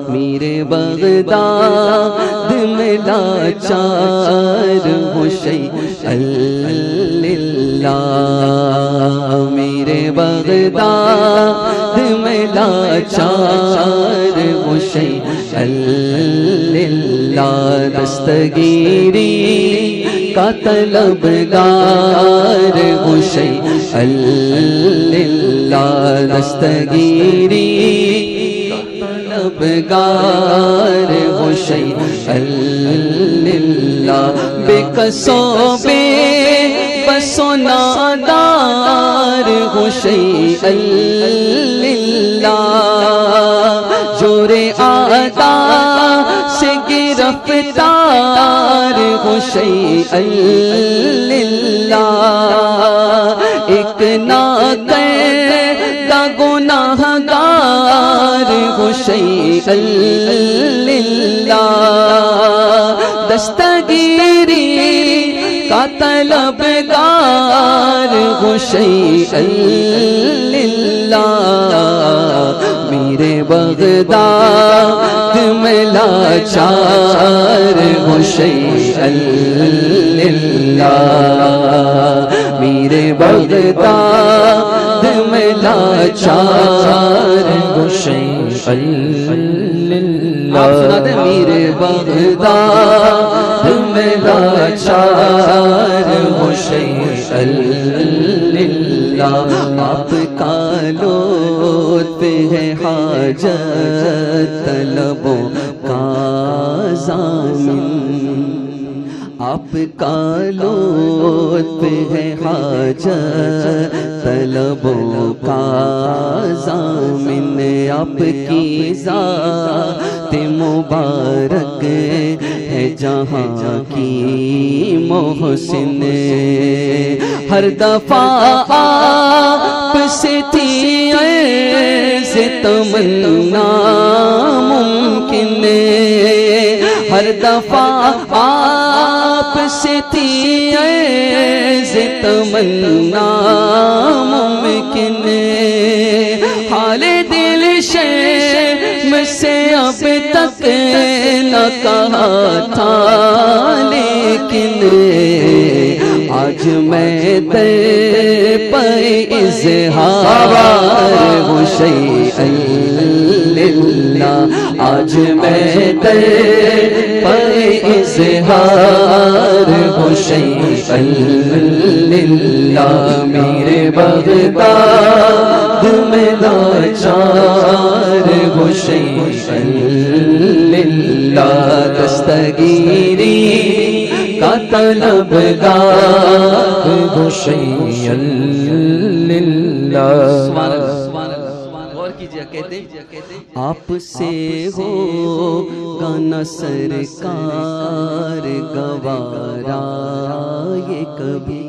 میرے بغداد میں لاچار ہوں شیئا للہ، میرے بغداد میں لاچار ہوں شیئا للہ، دستگیری کا طلبگار ہوں شیئا للہ، دستگیری طلبگار ہوں شیئا للہ، بے کسو بے بسو نادار ہوں شیئا للہ، جور آدا سے گرفتار ہوں شیئا للہ، ایک ناکردہ گناہ گار ہوں شیئا للہ، دستگیری کا طلبگار ہوں شیئا للہ، میرے بغداد میں لاچار ہوں شیئا للہ، میرے بغداد میں لاچار ہوں شیئا للہ، آپ سنا دیں میرے بغداد میں لاچار ہوں شیئا للہ، آپ کا لطف ہے حاجت طلبوں کا ضامن، آپ کا لطف ہے حاجت طلبوں کا ضامن، آپ کی ذات مبارک ہے جہاں کی محسن، ہر دفعہ آپ سے تھی عرض تمنا ممکن، ہر دفعہ آپ سے تھی عرض تمنا ممکن، حال دل شرم سے اب تک نہ کہا تھا لیکن آج میں در پر اظہار ہوں شیئا للہ، آج میں در پر اظہار ہوں شیئا للہ، میرے بغداد میں لاچار ہوں شیئا للہ، دستگیری کا طلبگار ہوں شیئا للہ، غور کیجئے کہتے آپ سے ہوگا نہ سرکار گوارا یہ کبھی،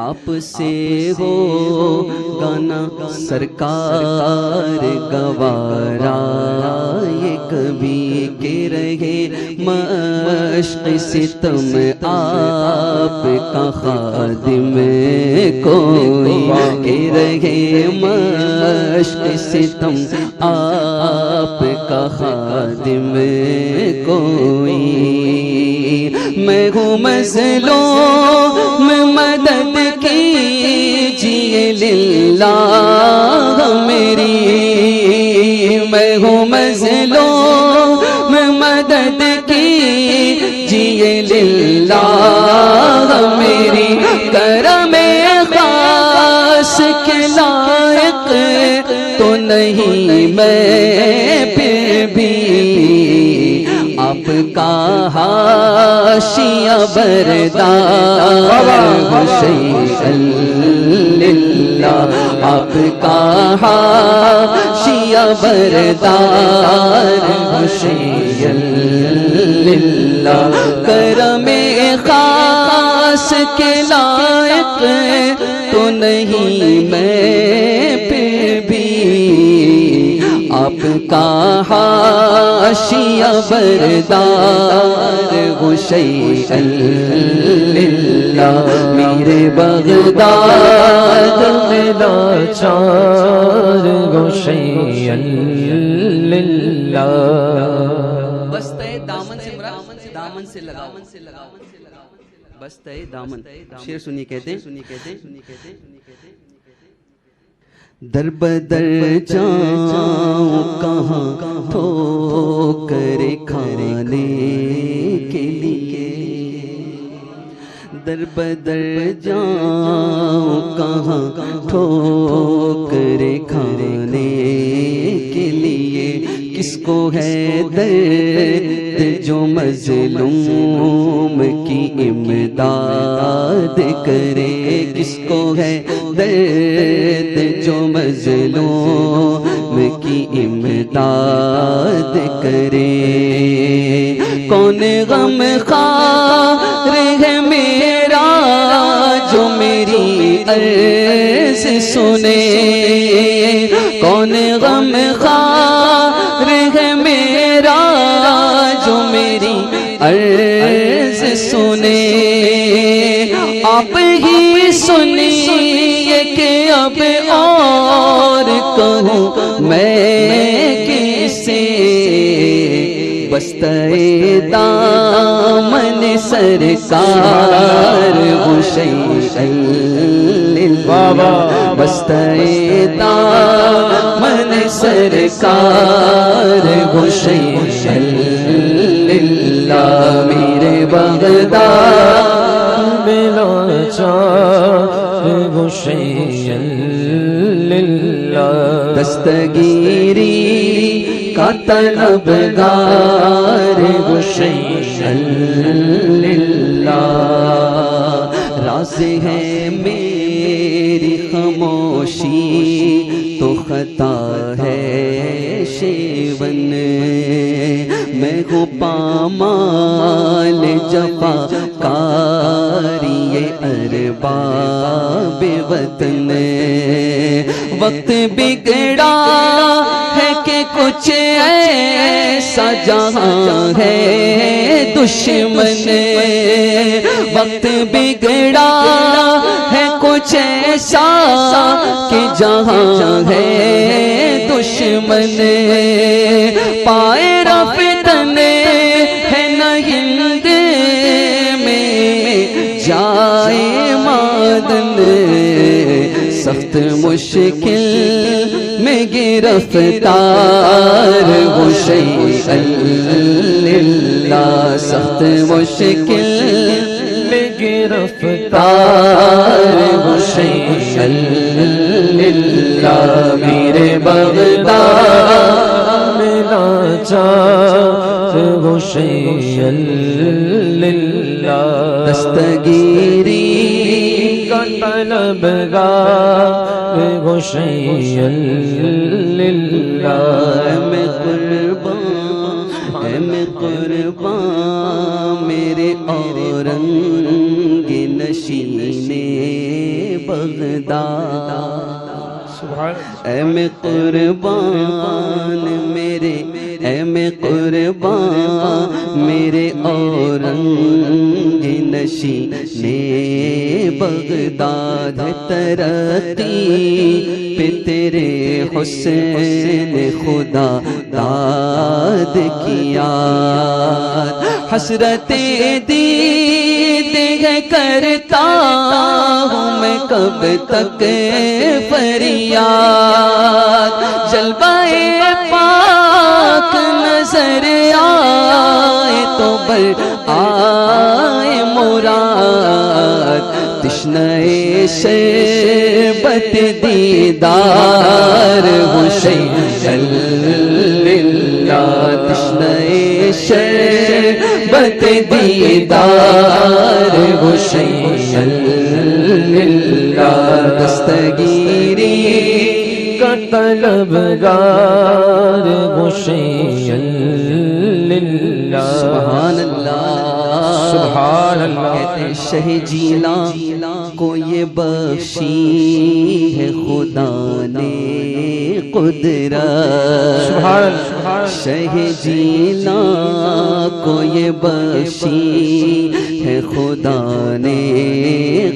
آپ سے ہوگا نہ سرکار گوارا یہ کبھی، کہ رہے مشق ستم آپ کا خادم کوئی، کہ رہے مشق ستم آپ کا خادم کوئی، میں ہوں مظلوم مدد کیجئے للہ میری، میں ہوں مظلوم مدد کیجئے للہ میری، کرم خاص کے لائق تو نہیں میں پھر بھی، آپ کا حاشیہ بردار ہوں شیئا للہ، آپ کا حاشیہ بردار ہوں شیئا للہ، کرم خاص کے لائق تو نہیں میں پھر بھی، آپ کا حاشیہ بردار ہوں شیئا للہ، میرے بغداد میں لاچار گوشے اللہ. بستہ دامن سے مراد دامن سے لگا، بستہ دامن. شعر سنیے کہتے ہیں در بدر جاؤں کہاں ٹھوکر کھانے کے لیے، در بدر جاؤں کہاں ٹھوکر کھانے کے لیے. کس کو ہے درد جو مظلوم کی امداد کرے، کس کو ہے درد جو مظلوم کی امداد کرے. کون غم خوار ہے میرا جو میری عرض سنے، کون غم خوار ہے میرا جو میری عرض سنے. آپ ہی سنیے کہ اب اور کہوں میں کسے، بستہ دامن سرکار حسین بابا، بستہ دامن سرکار حسین اللہ. میرے بغداد میں لاچار حسین اللہ. دستگیری کا طلبگار حسین اللہ. راز ہے میری خاموشی تو خطا ہے شیون، میں ہوں پامال جفا کاری ارباب وطن. وقت بگڑا ہے کہ کچھ ایسا جہاں ہے دشمن، وقت بگڑا ہے کچھ ایسا کہ جہاں ہے دشمن. پائے رفتن ہے نہ ہند میں جائے مادن، سخت مشکل میں گرفتار حسین اللہ. سخت مشکل میں گرفتار حسین اللہ. میرے بغداد میں لاچار حسین اللہ. دستگیری کا طلبگار حسین اللہ. میں قربان میرے اورنگ نشینے بغداد. اے میں قربان میرے، اے میں قربان میرے اورنگ نشینے بغداد. ترقی پہ تیرے حسین خدا داد کیا، حسرت دید ہے کرتا ہوں میں کب تک فریاد. جلوہ پاک نظر آئے تو بر آئے مراد. تشنہ شربت دیدار حسین اللہ. تشنہ شربت دیدار حسین اللہ. دستگیری کا طلبگار حسین اللہ. سبحان اللہ سبحان اللہ. کہتے شہ جیلا کو یہ بخشی ہے خدا نے قدرت شہ جینا کو یہ بخشی ہے خدا نے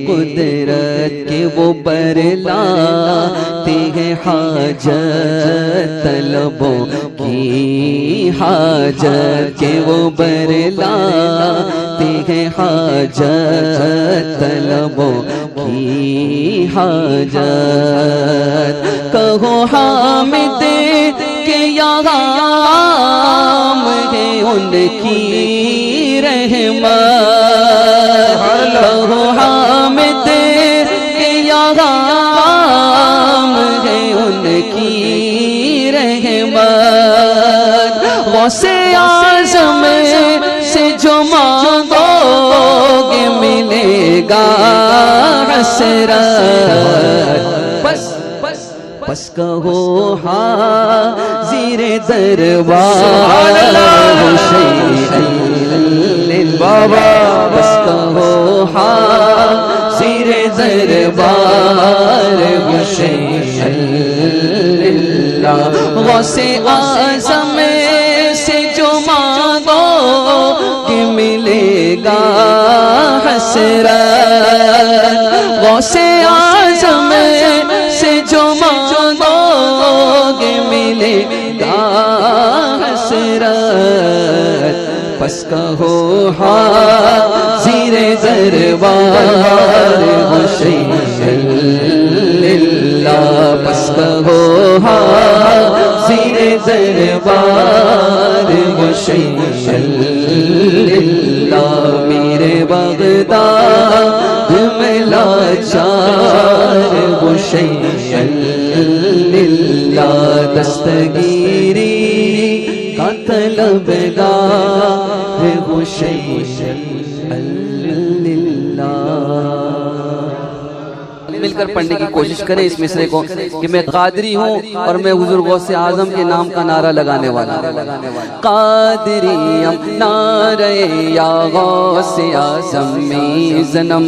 قدرت کہ وہ برلاتے ہیں حاجت طلبوں کی حاجت کہ وہ برلاتے ہیں حاجت طلبوں کی حاجت کہو حامد کہ یغام ہے ان کی رحمت کہو حامد کہ یغام ہے ان کی رحمت غوث اعظم سے جو مانگو گے ملے گا حسرت بس کہو حاضر دربار بابا بس کہو حاضر دربار اللہ غوث اعظم سے جو مانگو کہ ملے گا حسرت غوث اعظم سے جو مانگو گے ملے گا حسرت پس کہو حاضر دربار اللہ پس کہو حاضر دربار اللہ میرے بغداد میں لاچار اللہ دستگیری کا طلبگار مل کر پڑھنے کی کوشش کریں اس مصرے کو کہ میں قادری ہوں اور میں حضور غوث اعظم کے نام کا نعرہ لگانے والا قادریم نعرہ یا غوث اعظم میزنم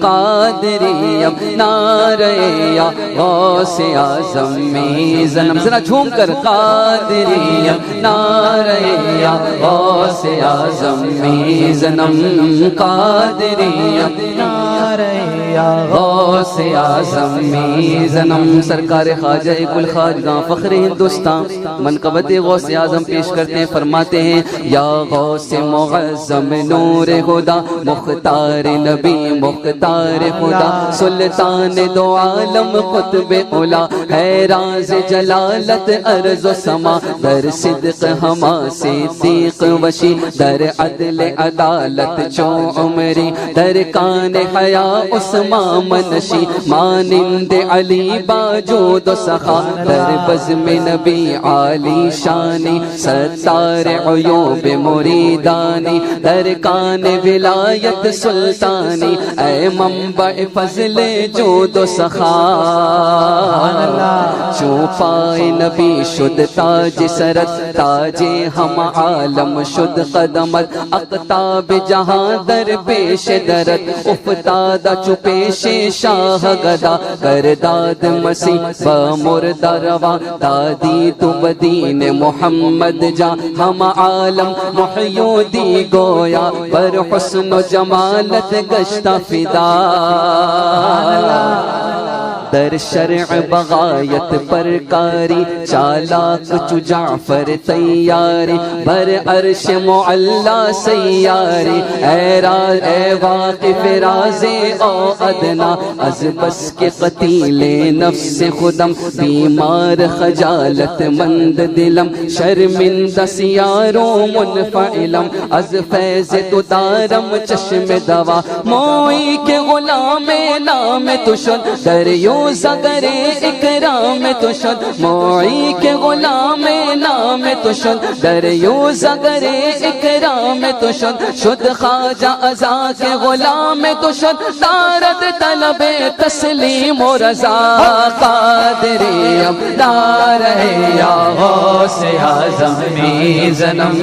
قادریم نعرہ یا غوث اعظم میزنم ذرا جھوم کر قادریم نعرہ یا غوث اعظم میزنم قادریم نعرہ یا غوث اعظم میزنم سرکار خواجہ کل خواجگاں فخر ہندوستان منقبت غوث اعظم پیش کرتے ہیں فرماتے ہیں یا غوث معظم نور خدا مختار نبی مختار خدا سلطان دو عالم قطب اولا ہے راز جلالت ارض و سما در صدق ہما صدیق وشی در عدل عدالت چو عمری در کان حیا عثمان منشی مانند علی باجود و سخا در بزم نبی عالی شانی ستار عیوب مریدانی در کان ولایت سلطانی اے منبع فضل جود و سخا چو پائے نبی شد تاج سرت تاج ہم عالم شد قدمت اقتاب جہاں در پیش درت افتادہ چو پیش شاہ گدا کرداد مسیح بمردہ روا دادی تو بدین محمد جا ہم عالم محیو دی گویا پر حسن و جمالت گشتہ فدا در شرع بغایت پر کاری چالاک چو جعفر تیاری بر عرش معلا سیاری اے واقف راز او ادنا از بس کے قتیل نفس خودم بیمار خجالت مند دلم شرمندہ سیاروں منفعلم از فیض تو دارم چشم دوا موئی کے غلام نام تو شد دریو زگر اکرام تو شد موئی کے غلام نام نام تو شد دریوز اگر اکرام تو شد خواجہ ازا کے غلام تو شد دارد طلب تسلیم و رضا قادری اب نعرہ یا غوث اعظم میزنم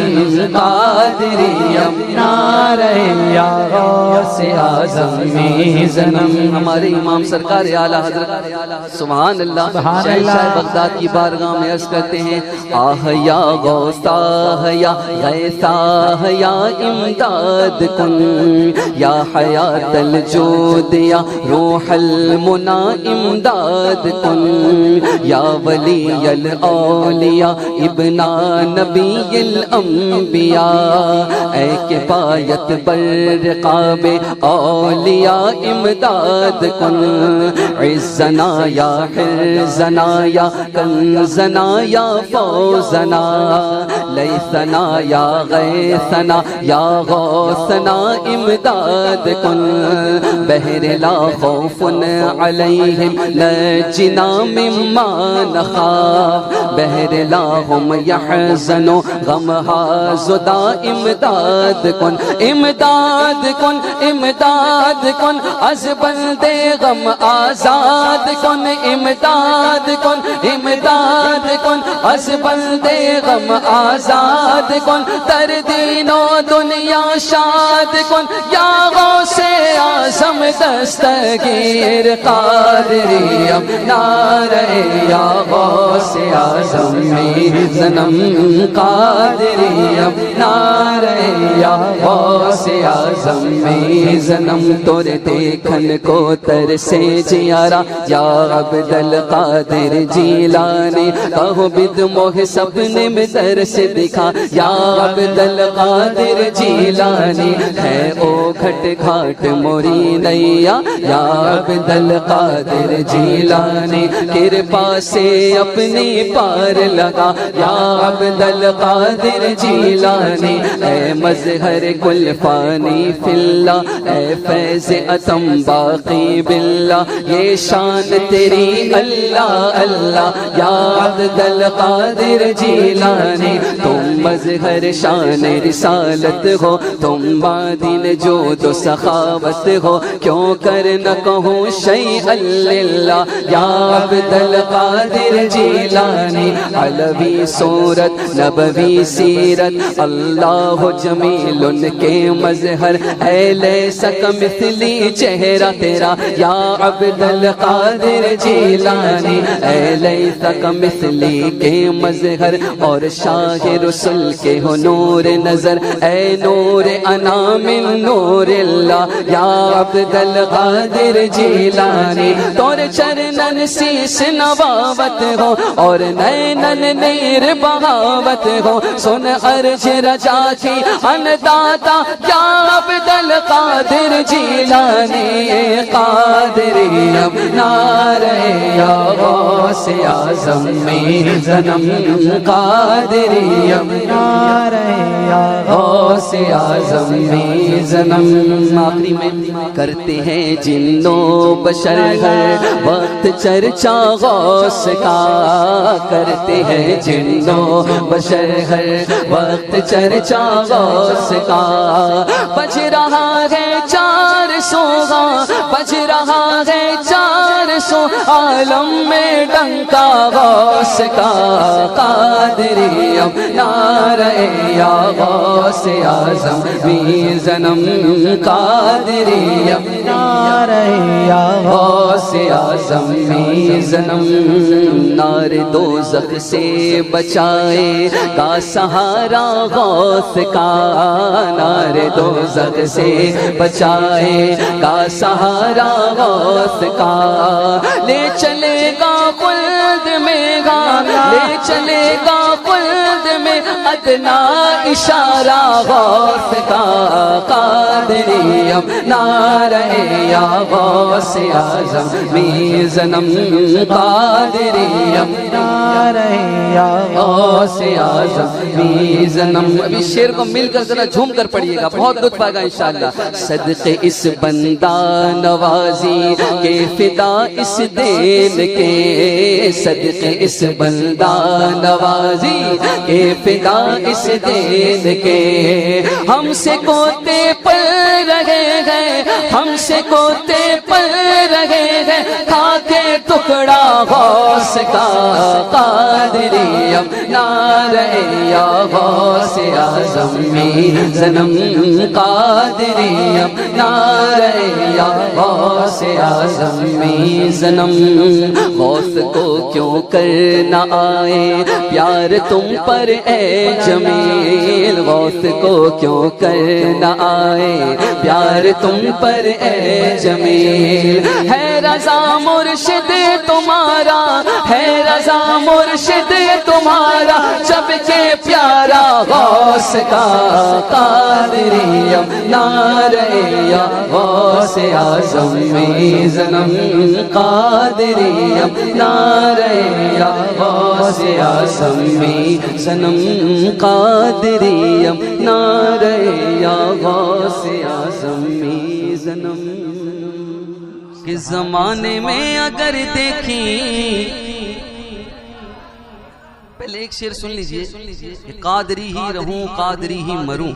قادری اب نعرہ یا غوث اعظم میزنم ہمارے امام سرکار اعلیٰ حضرت سبحان اللہ شہنشاہ بغداد کی بارگاہ میں عرض کرتے ہیں آہ یا غوث آہ یا غیث آہ یا امداد کن یا حیات الجود یا روح المنا امداد کن یا ولی الاولیاء ابن نبی الانبیاء اے کفایت برقاب اولیاء امداد کن عزنا یا حرزنا یا کنزنا یا فوزنا لیثنا یا غیثنا یا غوثنا امداد کن بہر لا خوف علیہم نجنا مما نخاف بہر لا ہم یحزنوا غمہا زدا امداد کن امداد کن امداد کن از بندے غم آزاد کن امداد کن امداد کن از بندے غم آزاد کن در دین و دنیا شاد کن یا غوث اعظم دستگیر قادری اب نعرہ یا غوث اعظم میزنم قادری اب نعرہ یا غوث اعظم میزنم تور دیکھن کو ترسے جیارا یا عبد القادر جیلانی کہو بد موہ سپنے میں درس دکھا یا عبد القادر جیلانی ہے او گھٹ گھاٹ موری نیا یا عبد القادر جیلانی کرپا سے اپنی پار لگا یا عبد القادر جیلانی اے مظہر کل فانی فی اللہ اے فیض اتم باقی باللہ یہ شان تیری اللہ اللہ یا عبد القادر جیلانی تم مظہر شان رسالت ہو تم مادین جود و سخاوت ہو کیوں کر نہ کہوں شیئا للہ یا عبد القادر جیلانی علوی صورت نبوی سیرت اللہ جمیل ان کے مظہر اے لیس کمثلی چہرہ تیرا یا عبد القادر جیلانی اے لیس کمثلی کے مظہر اور شاہ رسول کے ہو نور نظر اے نور انا من نور اللہ یا عبد القادر جیلانی تور چرنن سیس نباوت ہو اور نینن نیر بغاوت ہو سن عرج رجا کی انداتا یا عبد القادر جیلانی قادری اب نعرہ یا غوث اعظم میزنم قادری اب نعرہ یا غوث اعظم میزنم آخری میں کرتے ہیں جنوں بشر ہر وقت چرچا غوث کا کرتے ہیں جنوں بشر ہر وقت چرچا غوث کا بج رہا ہے 400 بج رہا ہے 400 عالم میں ڈنکا غوث کا قادری اب نعرہ یا غوث اعظم میزنم قادری اب نعرہ یا غوث اعظم میزنم نار دوزخ سے بچائے گا سہارا غوث کا نار دوزخ سے بچائے گا سہارا غوث کا لے چلے گا خلد میں گا لے چلے گا خلد میں ادنا اشارہ غوث کا قادریم نعرہ یا غوث اعظم میزنم قادریم نعرہ یا غوث اعظم میزنم. ابھی شعر کو مل کر ذرا جھوم کر پڑھیے گا, بہت لطف آئے گا انشاءاللہ. صدقے اس بندہ نوازی کے فدا اس دین کے, صدقے اس بندہ نوازی کے فدا اس دین کے. ہم سے کوتے پل رہے ہیں, ہم سے کوتے پل رہے ہیں, کھا کے ٹکڑا غوث کا قادریم نعرہ یا غوث اعظم میزنم قادریم نعرہ یا غوث اعظم میزنم. غوث کو کیوں کر نہ آئے پیار تم پر اے جمیل, غوث کو کیوں کر نہ آئے پیار تم پر اے جمیل. ہے رضا مرشد تمہارا, ہے رضا مرشد تمہارا, جب کہ پیارا غوث کا قادریم نعرہ یا غوث اعظم میزنم قادریم نعرہ یا غوث اعظم میزنم قادریم نعرہ یا غوث اعظم میزنم. کس زمانے میں اگر دیکھی, پہلے ایک شعر سن لیجئے, قادری ہی رہوں قادری ہی مروں,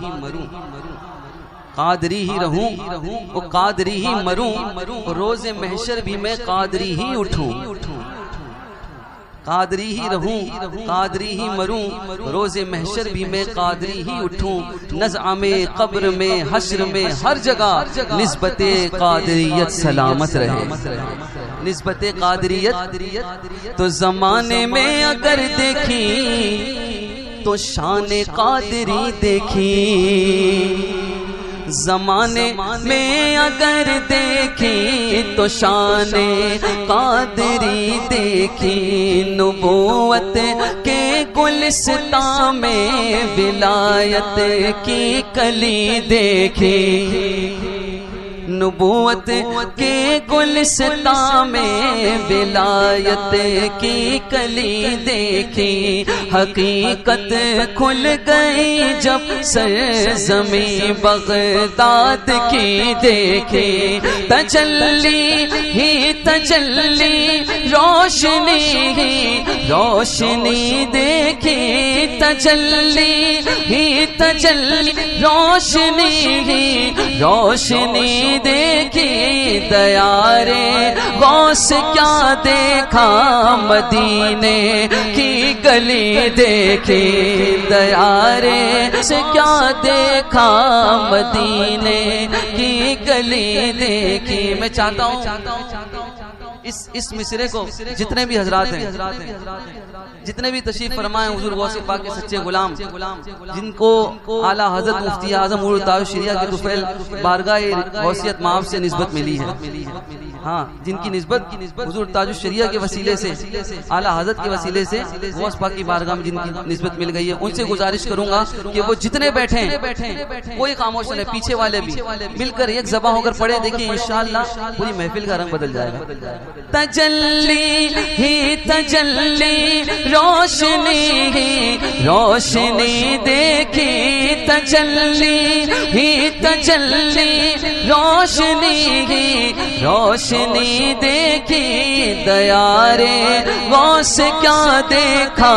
قادری ہی رہوں وہ قادری ہی مروں, روز محشر بھی میں قادری ہی اٹھوں. قادری ہی رہوں قادری ہی مروں, روز محشر بھی میں قادری ہی اٹھوں. نزع میں قبر میں حشر میں ہر جگہ نسبت قادریت سلامت رہے, نسبت قادریت. تو زمانے میں اگر دیکھی تو شان قادری دیکھی, زمانے میں اگر دیکھی تو شان قادری دیکھی. نبوت کے گلستان میں ولایت کی کلی دیکھی, نبوت کے گلستان میں ولایت کی کلی دیکھی. حقیقت کھل گئی جب سرزمین بغداد کی دیکھی. تجلی ہی تجلی روشنی ہی روشنی دیکھی, تجلی ہی تجلی روشنی ہی روشنی دیکھی. دیارے غوث کیا دیکھا مدینے کی گلی دیکھی, دیارے سے کیا دیکھا مدینے کی گلی دیکھی. میں چاہتا ہوں اس مصرے کو جتنے بھی حضرات ہیں, جتنے بھی تشریف فرمائے حضور غوث پاک کے سچے غلام, جن کو اعلیٰ حضرت مفتی اعظم عمر تاج الشریعہ کے طفیل بارگاہ غوثیت معاف سے نسبت ملی ہے, ہاں جن کی نسبت حضور تاج الشریعہ کے وسیلے سے, اعلیٰ حضرت کے وسیلے سے غوث پاک کی بارگاہ میں جن کی نسبت مل گئی ہے, ان سے گزارش کروں گا کہ وہ جتنے بیٹھے ہیں کوئی خاموش نہیں, پیچھے والے بھی مل کر ایک زبان ہو کر پڑھے, دیکھیں انشاءاللہ پوری محفل کا رنگ بدل جائے گا. تجلی ہی تجلی روشنی ہی روشنی دیکھی, تجلی ہی تجلی روشنی ہی روشنی دیکھی. دیارے غوث کیا دیکھا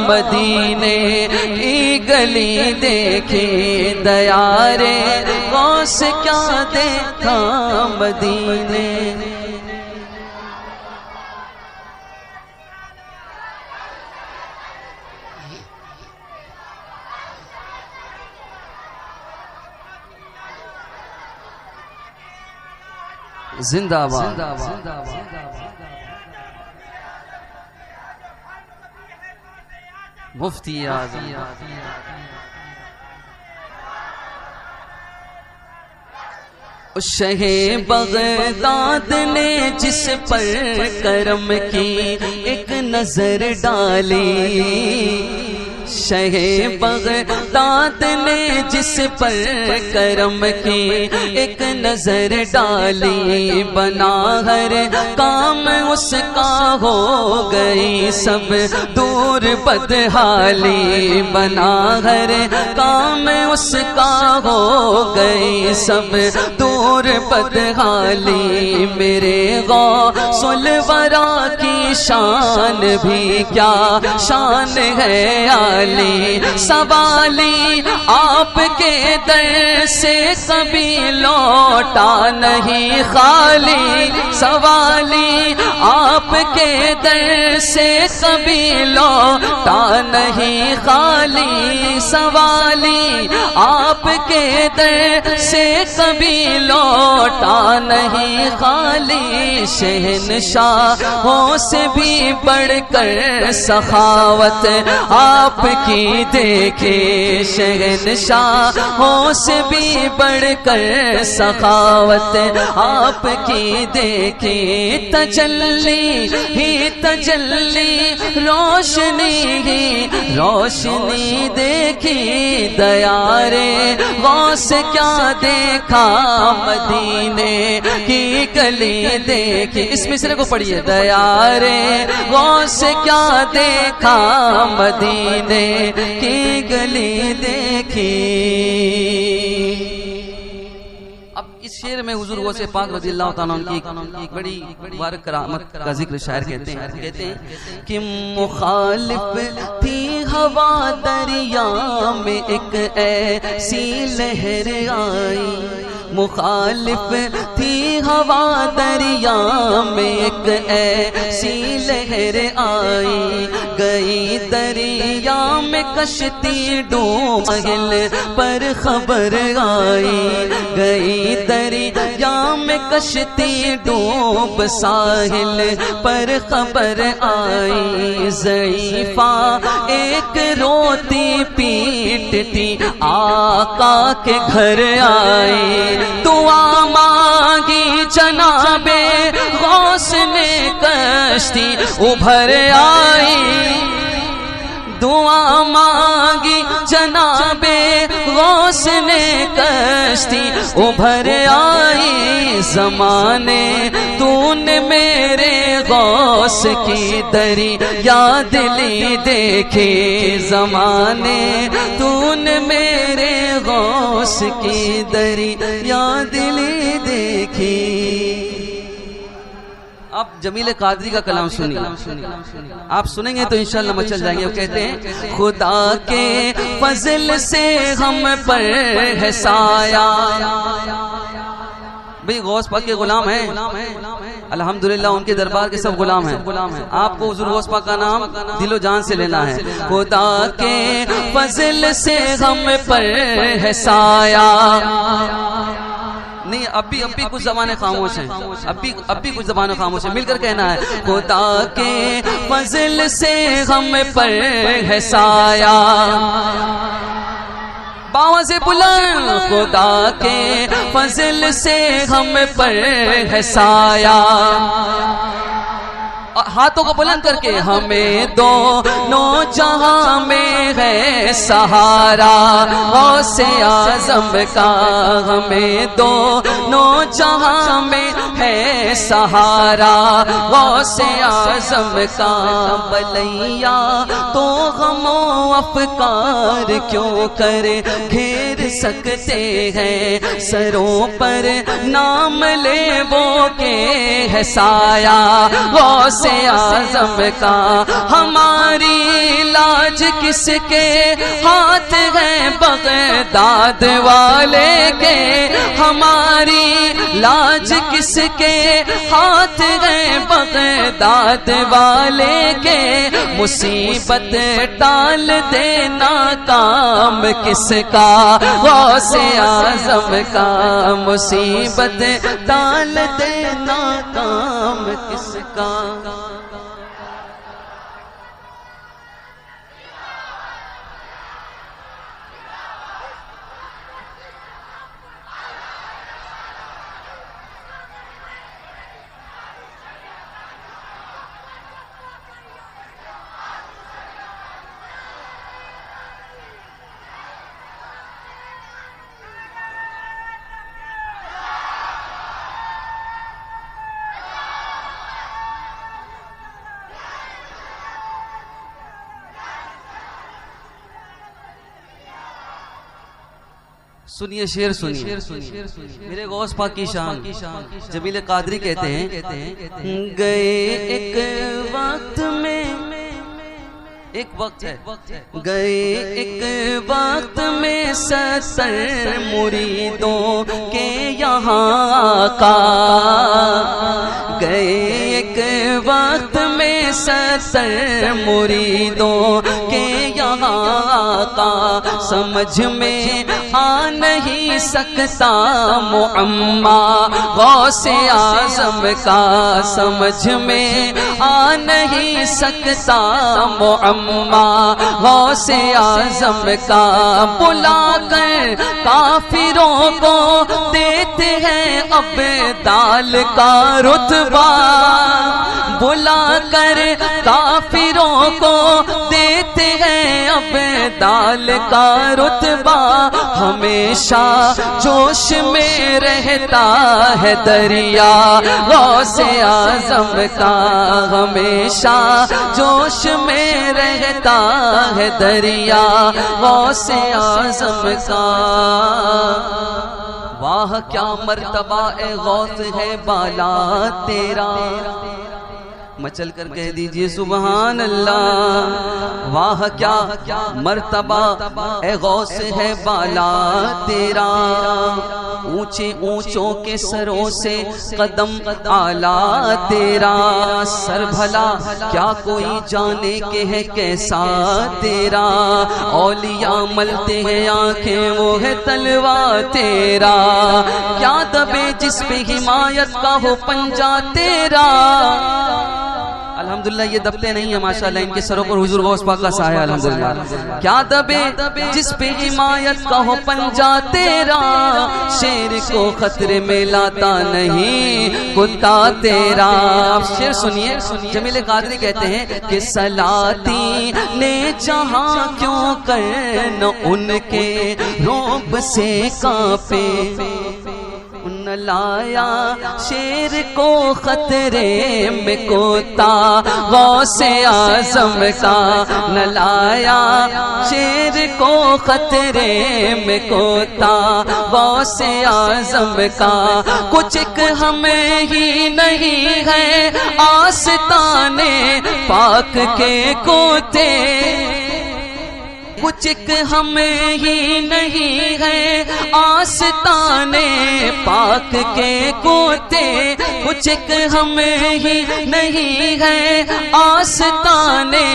مدینے کی گلی دیکھی, دیارے غوث کیا دیکھا مدینے. زندہ باد. مفتی اعظم شہ بغداد نے جس پر کرم کی ایک نظر ڈالی, شہ بغداد نے جس پر کرم کی ایک نظر ڈالی بنا ہر کام اس کا ہو گئی سب دور بدحالی بنا ہر کام اس کا ہو گئی سب دور بدحالی میرے غوث الورا کی شان بھی کیا شان ہے عالی سوالی آپ کے در سے کبھی لوٹا نہیں خالی سوالی آپ کے در سے کبھی لوٹا نہیں خالی سوالی آپ کے در سے کبھی لوٹا نہیں خالی شہنشاہوں سے بھی بڑھ کر سخاوت آپ کی دیکھے شہنشاہوں سے بھی بڑھ کر سخاوت آپ کی دیکھے تجلی ہی تجلی روشنی ہی روشنی دیکھی دیارے غوث کیا دیکھا مدینے کی گلی دیکھی اس مصرے کو پڑھیے دیارے غوث کیا دیکھا مدینے کی گلی دیکھی اس شعر میں حضور غوث پاک رضی اللہ تعالیٰ عنہ کی ایک بڑی مبارک کرامت کا ذکر شاعر کہتے ہیں کہ مخالف تھی ہوا دریا میں ایک ایسی لہر آئی مخالف تھی ہوا دریا میں ایک ایسی لہر آئی گئی دریا میں کشتی ڈوب ساحل پر خبر آئی گئی دریا میں کشتی ڈوب ساحل پر خبر آئی ضعیفہ ایک روتی پیٹتی آقا کے گھر آئی دعا مانگی جناب غوث نے کشتی ابھر آئی دعا مانگی جناب غوث نے کشتی ابھر آئی زمانے تو نے میرے غوث کی دریا دلی دیکھی زمانے تو نے میرے غوث کی دریا دلی دیکھی آپ جمیل قادری کا کلام سنیے آپ سنیں گے تو انشاءاللہ مچل جائیں گے وہ کہتے ہیں خدا کے فضل سے ہم پر ہے سایہ بھئی غوث پاک کے غلام ہیں الحمدللہ ان کے دربار کے سب غلام ہیں آپ کو حضور غوث پاک کا نام دل و جان سے لینا ہے خدا کے فضل سے ہم پر ہے سایہ نہیں اب بھی کچھ زبانیں خاموش ہیں اب بھی کچھ زبانیں خاموش ہیں مل کر کہنا ہے خدا کے فضل سے ہم پر ہے سایہ باواں سے بلند خدا کے فضل سے ہم پر ہے سایہ ہاتھوں کو بلند کر کے ہمیں دونوں جہاں میں ہے سہارا غوث اعظم کا ہمیں دونوں جہاں میں ہے سہارا غوث اعظم کا بلیا تو غم و افکار کیوں کر گھیر سکتے ہیں سروں پر نام لے وہ کے ہے سایہ غوث اعظم کا ہماری لاج کس کے ہاتھ ہے بغداد والے کے ہماری لاج کس کے ہاتھ ہے بغداد والے کے مصیبت ٹال دینا کام کس کا غوث اعظم کا مصیبت ٹال دینا کام کس کا سنیے شعر سنیے میرے غوث پاک کی شان جمیل قادری کہتے ہیں گئے ایک وقت میں ایک وقت ہے گئے ایک وقت میں 70 مریدوں کے یہاں کا گئے ایک وقت میں 70 مریدوں کے یہاں کا سمجھ میں آ نہیں سکتا معما غوث اعظم کا سمجھ میں آ نہیں سکتا معما غوث اعظم کا بلا کر کافروں کو دیتے ہیں ابدال کا رتبہ بلا کر کافروں کو دیتے ہیں ابدال کا رتبہ ہمیشہ جوش میں رہتا ہے دریا غوث اعظم کا ہمیشہ جوش میں رہتا ہے دریا غوث اعظم کا واہ کیا مرتبہ اے غوث ہے بالا تیرا مچل کر کہہ دیجئے سبحان اللہ واہ کیا مرتبہ اے غوث ہے بالا تیرا اونچے اونچوں کے سروں سے قدم اعلیٰ تیرا سر بھلا کیا کوئی جانے کہ ہے کیسا تیرا اولیاء ملتے ہیں آنکھیں وہ ہے تلوار تیرا کیا دبے جس پہ حمایت کا ہو پنجہ تیرا الحمدللہ یہ دبتے نہیں ہیں ماشاءاللہ ان کے سروں پر حضور غوث پاک کا سایہ الحمدللہ کیا دبے جس پہ حمایت کا ہو پنجہ تیرا شیر کو خطرے میں لاتا نہیں کتا تیرا شیر سنیے جمیل قادری کہتے ہیں کہ سلاطی نے جہاں کیوں کر نہ ان کے رعب سے کانپے نہ لایا شیر کو خطرے میں کوتا غوث اعظم کا نہ لایا شیر کو خطرے میں کوتا غوث اعظم کا کچھ ایک ہمیں ہی نہیں ہے آستانے پاک کے کوتے کچھ ایک ہمیں ہی نہیں ہے آستانے پاک کے کوتے کچھ ایک ہمیں ہی نہیں ہے آستانے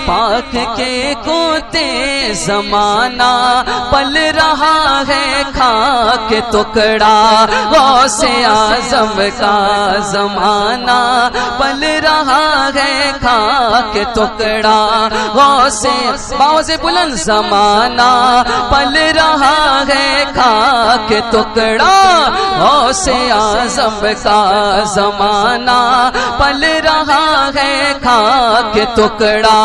پاک کے کوتے زمانہ پل رہا ہے کھا کے ٹکڑا غوث اعظم کا زمانہ پل رہا ہے کھا کے ٹکڑا غوث باوز بلند زمانہ پل رہا ہے کھا کے ٹکڑا غوث اعظم کا زمانہ پل رہا ہے کھا کے ٹکڑا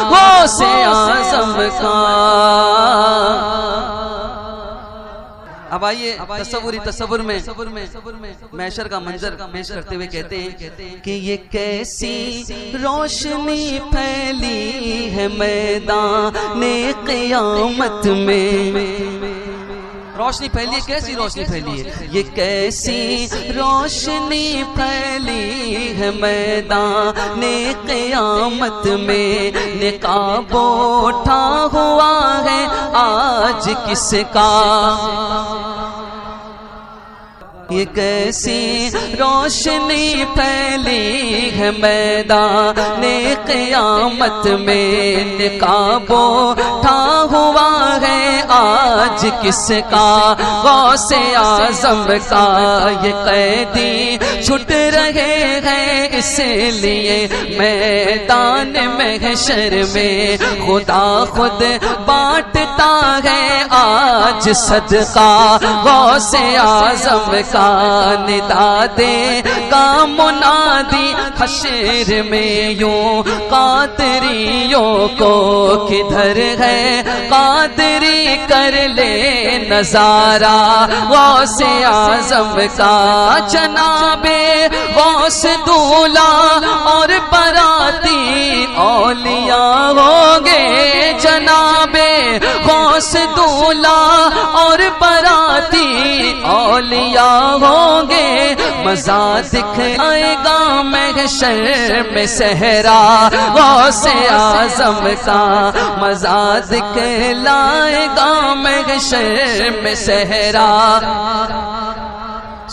غوث اعظم کا اب آئیے تصور میں محشر کا منظر پیش کرتے ہوئے کہتے ہیں کہ یہ کیسی روشنی پھیلی ہے میدان قیامت میں روشنی پھیلی ہے کیسی روشنی پھیلی ہے یہ کیسی روشنی پھیلی ہے میدان قیامت میں نقاب اٹھا ہوا ہے آج کس کا یہ کیسی روشنی پھیلی ہے میدان قیامت میں نقاب اٹھا ہوا ہے آج کس کا غوث اعظم کا یہ قیدی چھٹ رہے ہیں اس لیے میدان محشر میں خدا خود بانٹتا ہے آج صدقہ غوث اعظم کا ندا دے گا منادی حشر میں یوں قادریوں کو کدھر ہے قادری کر لے نظارہ غوث اعظم کا جناب غوث دولا اور براتی اولیاء ہوں گے جناب غوث دولا اور براتی اولیاء ہوں گے مزہ دکھائے گا محشر میں صحرا غوث اعظم کا مزہ دکھلائے گا محشر میں صحرا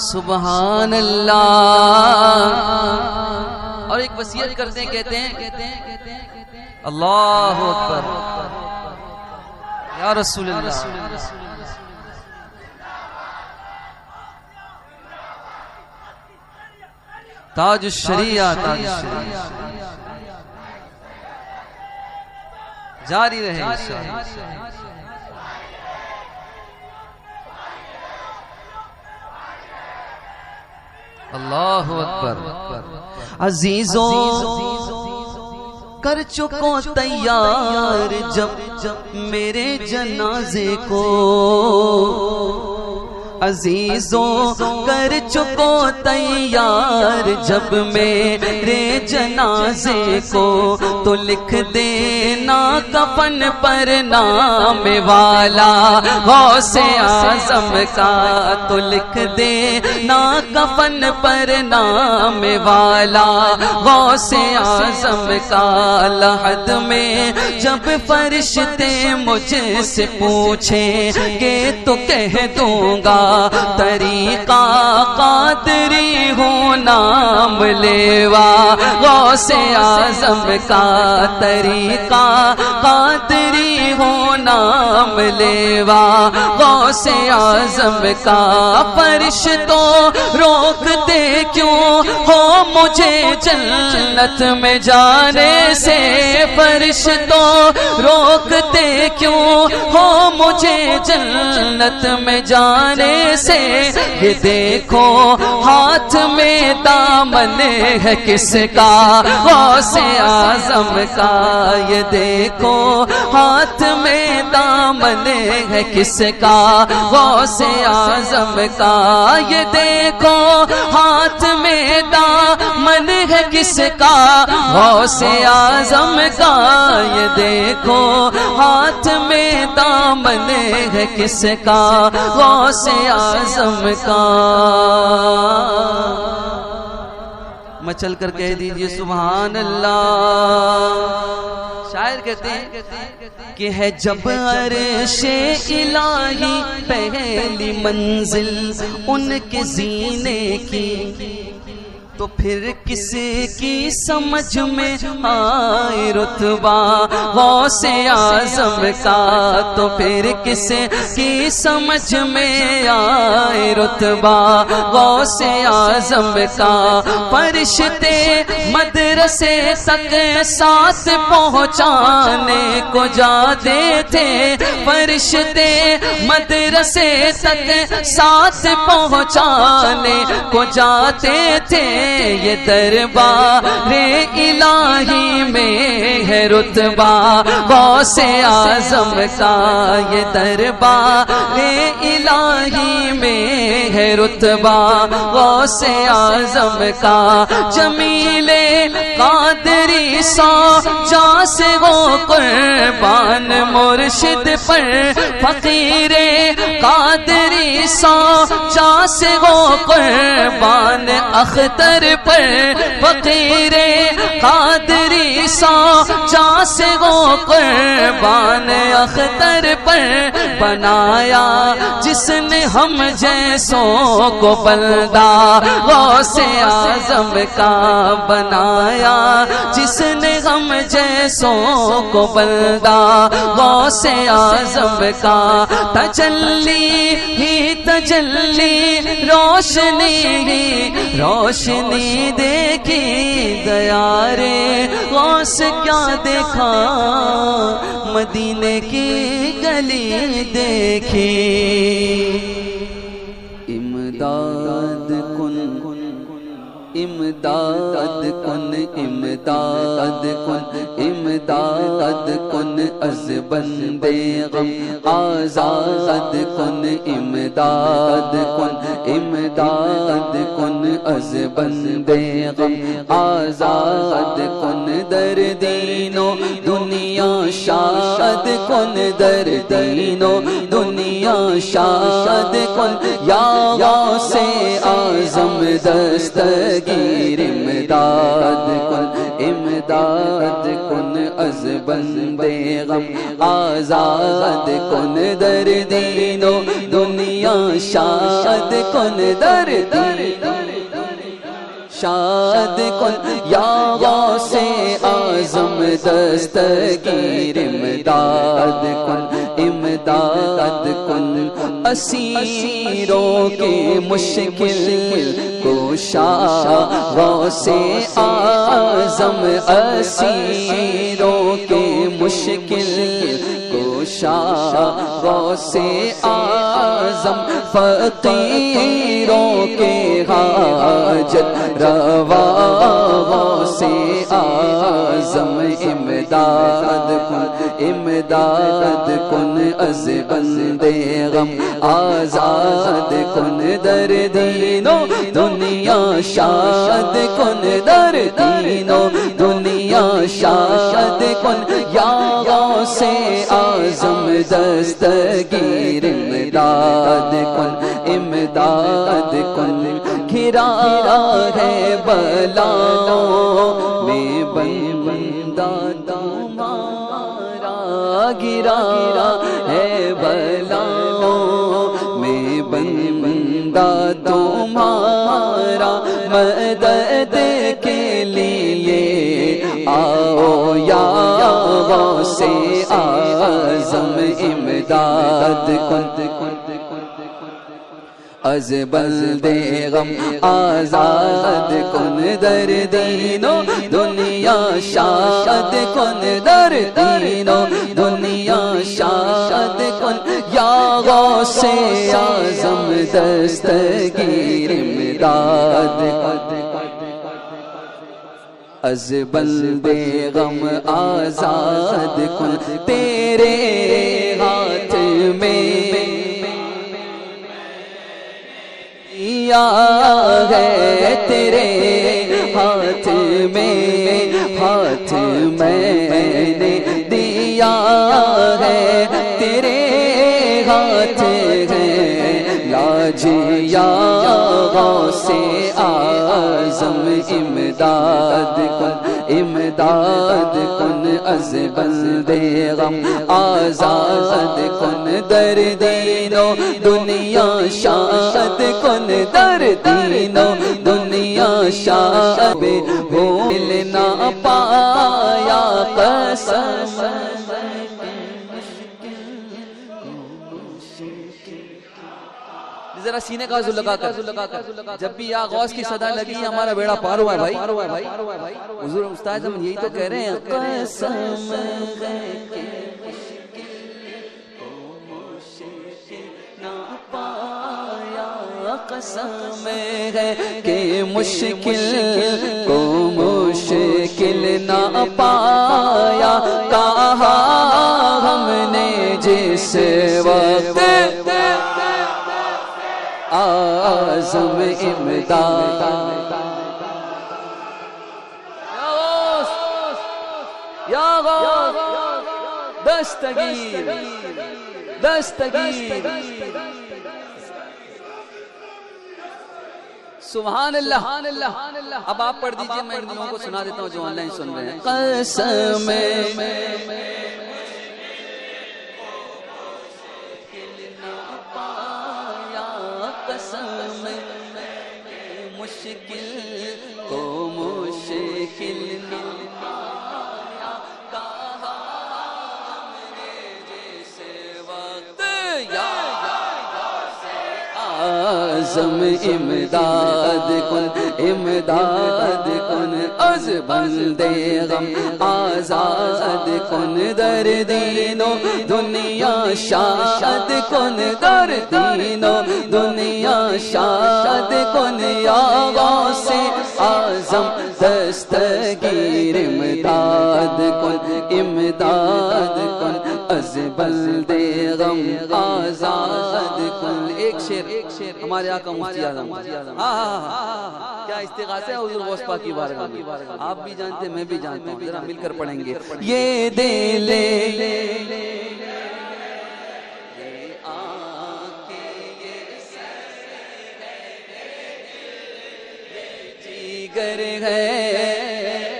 سبحان اللہ اور ایک وصیت کرتے ہیں کہتے ہیں اللہ اکبر یا رسول اللہ تاج الشریعہ تاج الشریعہ جاری رہے انشاءاللہ اللہ اکبر عزیزوں کر چکو تیار جب میرے جنازے کو عزیزوں کر چکو تیار جب میرے جنازے کو تو لکھ دینا کفن پر نام والا غوث اعظم کا تو لکھ دینا کفن پر نام والا غوث اعظم کا لحد میں جب فرشتے مجھ سے پوچھیں گے تو کہہ دوں گا طریقہ قادری ہوں نام لیوا غوث اعظم کا طریقہ قادری ہوں نام لیوا غوث اعظم کا فرشتوں روکتے کیوں ہو مجھے جنت میں جانے سے فرشتوں روکتے کیوں ہو مجھے جنت میں جانے سے یہ دیکھو ہاتھ میں دامن ہے کس کا غوث اعظم کا یہ دیکھو ہاتھ میں دامن ہے کس کا غوث اعظم کا یہ دیکھو ہاتھ میں دامن ہے کس کا غوث اعظم کا یہ دیکھو ہاتھ میں دامن ہے کس کا غوث اعظم کا مچل کر کہہ دیجئے سبحان اللہ شاعر کہتے ہیں کہ ہے جب عرش الہی پہلی منزل ان کے زینے کی تو پھر کس کی سمجھ میں آئے رتبہ غوث اعظم کا تو پھر کس کی سمجھ میں آئے رتبہ غوث اعظم کا فرشتے مدرسے تک ساتھ پہنچانے کو جاتے تھے فرشتے مدرسے تک ساتھ پہنچانے کو جاتے تھے یہ دربار الہی میں ہے رتبہ غوث اعظم کا یہ دربار الہی میں ہے رتبہ غوث اعظم کا جمیل قادری سو جاں سے وہ قربان مرشد پر فقیر قادری سو جاں سے وہ قربان اختر پر فقیر قادری سو جاں سے وہ قربان اختر پر بنایا جس نے ہم جیسوں کو بندہ غوث اعظم کا بنایا جس نے ہم جیسوں کو بندہ غوث اعظم کا تجلی ہی تجلی روشنی ہی روشنی دیکھی دیارے غوث کیا دیکھا مدینے کی گلی دیکھی امداد کن امداد کن امداد کن امداد کن از بندے غم آزاد کن امداد کن امداد کن از بندے غم آزاد کن در دین و دنیا شاد کن در دین و دنیا دنیا شاد کن یا غوث اعظم دستگیر امداد کن امداد کن از بندے غم آزاد کن در دین و دنیا شاد کن در دین شاد کن یا غوث اعظم دستگیر امداد کن امداد کن اسیروں کے مشکل کوشا غوث اعظم اسیروں کے مشکل کوشا غوث اعظم فقیروں کے حاجت روا غوث اعظم امداد کن امداد کن از بندے غم آزاد کن در دین و دنیا شاد کن در دین و دنیا شاد کن یا غوث اعظم دستگیر امداد کن امداد کن گھرا ہے بلاؤں میں بندہ تمہارا گرا ہے بلاؤں میں بندہ تمہارا مدد کے لیے آؤ یا غوث اعظم امداد کن از بندے غم آزاد کن در دین و دنیا شاد کن در دین و دنیا شاد کن یا غوث اعظم دستگیر امداد کن از بندے غم آزاد کن تیرے ہاتھ میں ہے تیرے ہاتھ میں نے دیا ہے تیرے ہاتھ ہے لاج یا غوث اعظم امداد کن امداد کن از بندے غم آزاد کن در دین و دنیا شاد کن در دین و دنیا شاد بھول نہ پایا قسم ذرا سینے کا حضور لگا کر جب بھی یا غوث کی صدا لگی ہمارا بیڑا پار ہوا ہے بھائی حضور استاد ہم یہی تو کہہ رہے ہیں قسم قسم ہے کہ مشکل کو مشکل نہ پایا کہا ہم نے جس وقت اعظم امداد یا غوث دستگیر دستگیر سبحان اللہ اب آپ پڑھ دیجئے میں ان لوگوں کو سنا دیتا ہوں جو آن لائن سن رہے ہیں قسم مشکل کو مشکل نہ پایا کہا ہم نے جیسے وقت یا اعظم امداد کن امداد کن از بندے غم آزاد کن در دین و دنیا شاد کن در دین و دنیا شاد کن یا غوث اعظم دستگیر امداد کن امداد کن از بندے غم آزاد کن ایک شعر ہمارے آقا مفتی اعظم کیا استغاثہ ہے حضور غوث پاک کی بارگاہ میں آپ بھی جانتے ہیں میں بھی جانتا ہوں ذرا مل کر پڑھیں گے یہ دل دیگر ہے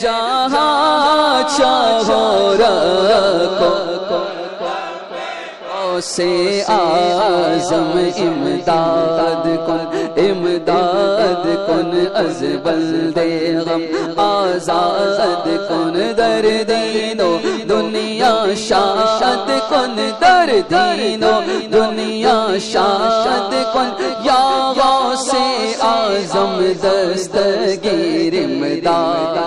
جہاں چاہو رکھو سے اعظم امداد کن از بلد غم آزاد کن در دین و دنیا شاد کن در دین و دنیا شاد کن یا غوث اعظم دستگیر امداد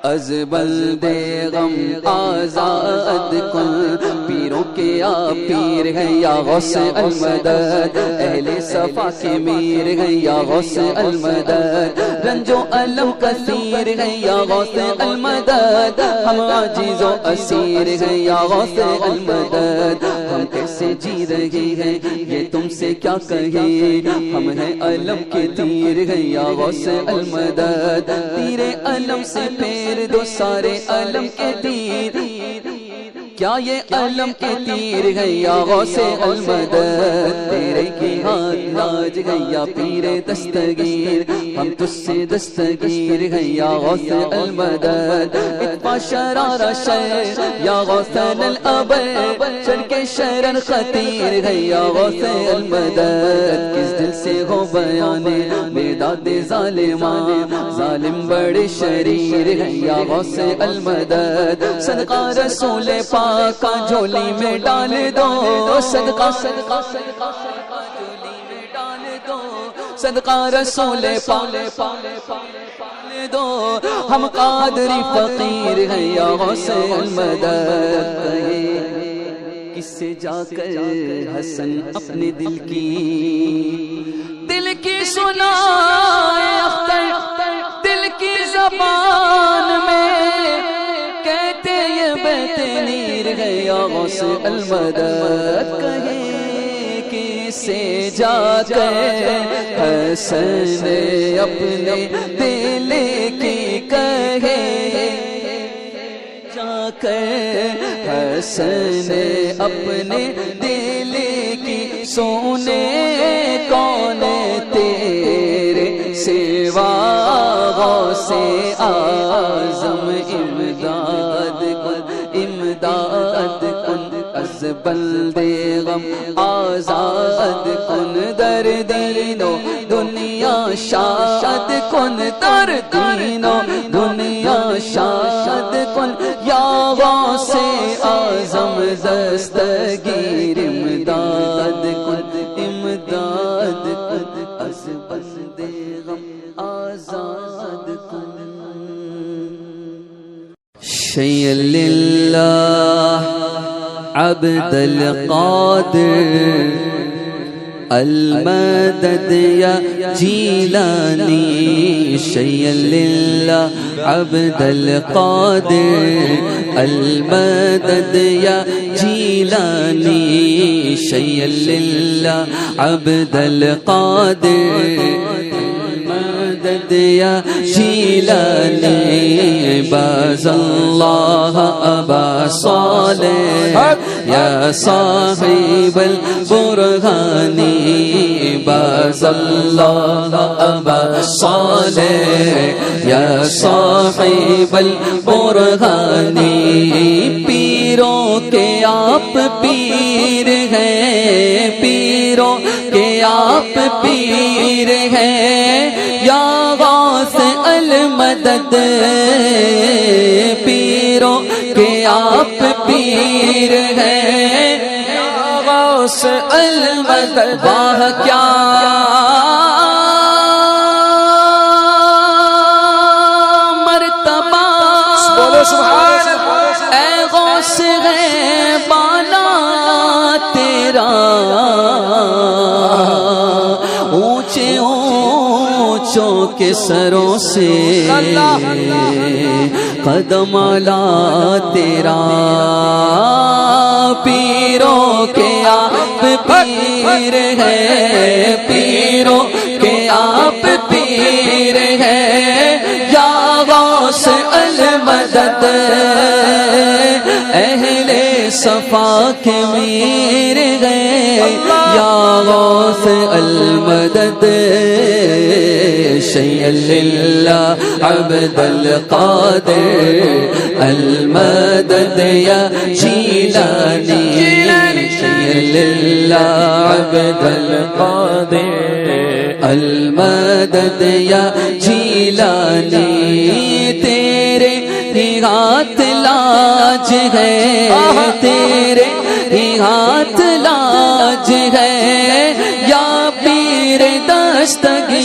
از بلد غم آزاد کن پیروں کے آپ پیر ہیں یا غوث المدد اہل صفا کے میر ہیں یا غوث المدد رنج و علم کثیر ہیں یا غوث المدد ہم عاجز و اسیر ہیں یا غوث المدد ہم کیسے جی رہے ہیں یہ تم سے کیا کہیں ہم ہیں علم کے تیر ہیں یا غوث المدد تیر علم سے پھیر دو سارے علم کے تیر کیا یہ علم کے تیر ہے یا غوث المدد تیرے کی ہاتھ لاج ہے یا پیر دستگیر ہم تجھ سے دستگیر ہے یا غوث المدد اتفا شرار شر یا غوث الابر چڑھ کے شرر خطیر ہے یا غوث المدد کس دل سے ہو بیانے بیداد ظالمان ظالم بڑے شریر ہے یا غوث المدد صدقہ رسول پاک کا جھولی میں ڈال دو صدقہ صدقہ صدقہ جھولی میں ڈال دو صدقہ رسول پاک دو ہم قادری فقیر ہیں یا غوث المدد کس سے جا کر حسن اپنے دل کی سنائے اختر دل کی زبان میں کہتے یہ بیت نیر ہے یا غوث المدد کہے کسے جا کر حسن اپنے دل کی کہے جا کر حسن اپنے دل کی سونے کون تیرے سوا غوث اعظم امداد کن از بلد غم آزاد کن در دین و دنیا شاد کن در دین و دنیا شاد کن یا غوث اعظم دستگیر امداد کن از بلد غم آزاد کن شیء للہ عبد القادر المدد یا جیلانی شیء للہ عبد القادر المدد یا جیلانی شیء للہ عبد القادر المدد یا جیلانی باز اللہ ابا صالح یا صاحب البرہانی باز اللہ ابا صالح یا صاحب البرہانی پیروں کے آپ پیر ہیں پیروں کے آپ پیر ہیں یا غوث المدد پیروں کے آپ پیر ہیں یا غوث المدد واہ کیا مرتبہ اے غوث ہے بالا تیرا اونچے اونچوں کے سروں سے قدم اعلیٰ تیرا پیروں کے آپ پیر ہے پیروں کے آپ پیر ہے یا غوث المدد اہل صفا کے میر گئے یا غوث المدد شیئا للہ عبد القادر المدد یا جیلانی شیئا للہ عبد القادر المدد یا جیلانی تیرے ہی ہاتھ لاج ہے تیرے ہی ہاتھ لاج ہے یا پیر دستگیر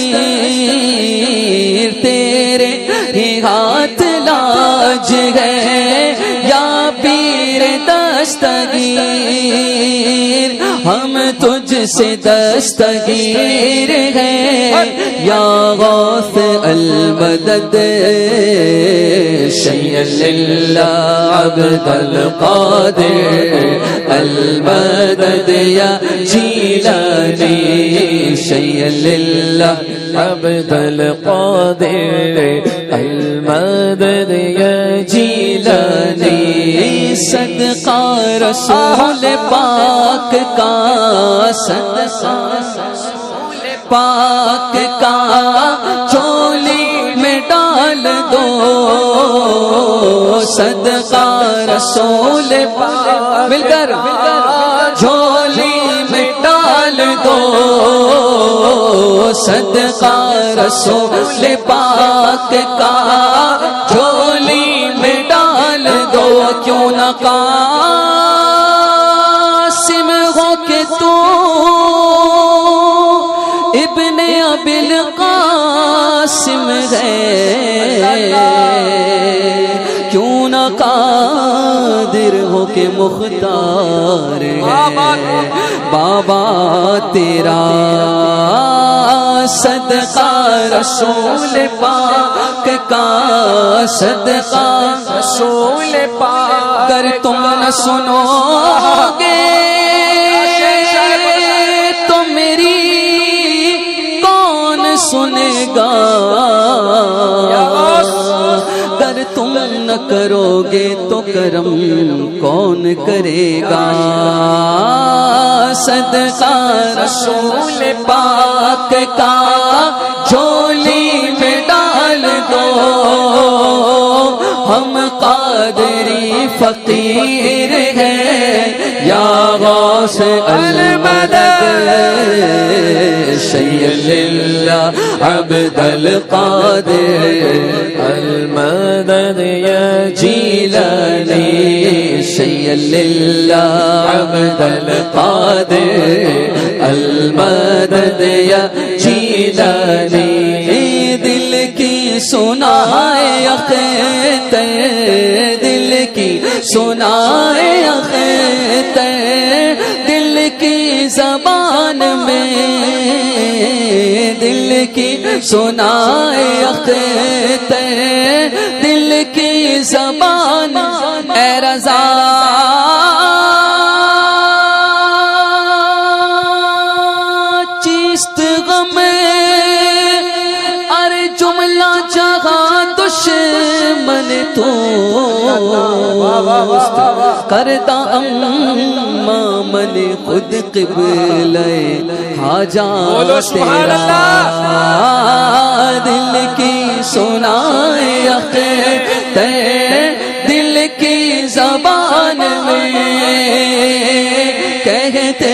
تیرے ہی ہاتھ لاج ہے یا پیر دستگیر ہم تجھ سے دستگیر ہیں یا غوث المدد شیئا للہ عبد القادر المدد یا جیلانی شیئا للہ عبد القادر المدد یا جیلانی صدقہ رسول پاک کا صدقہ رسول پاک کا چولی میں ڈال دو صدقہ رسول پاک مل کر جھولی میں ڈال دو صدقہ رسول پاک کا جھولی میں ڈال دو کیوں نہ قاسم ہو کہ تو ابن ابی القاسم ہے کیوں نہ قادر ہو کہ مختار ہے بابا تیرا صدقہ رسول پاک کا صدقہ رسول پاک اگر تم نہ سنو گے تو میری کون سنے گا اگر تم نہ کرو گے تو کرم کون کرے گا صدقہ رسول پاک کا جھولی میں ڈال دو ہم قادری فقیر ہیں یا غوث المدد شیئا للہ عبد القادر المدد یا جیلانی شیئا للہ عبد القادر المدد یا جیلانی دل کی سنائے اختر دل کی سنائے اختر دل کی زبان میں دل کی سنائے اختر دل کی زبان اے رضا چیست غم ارے جملہ جہاں دشمن تو کرتا اما من خود قبلے حاجات تیرا دل کی سنائے اختر دل کی زبان میں کہتے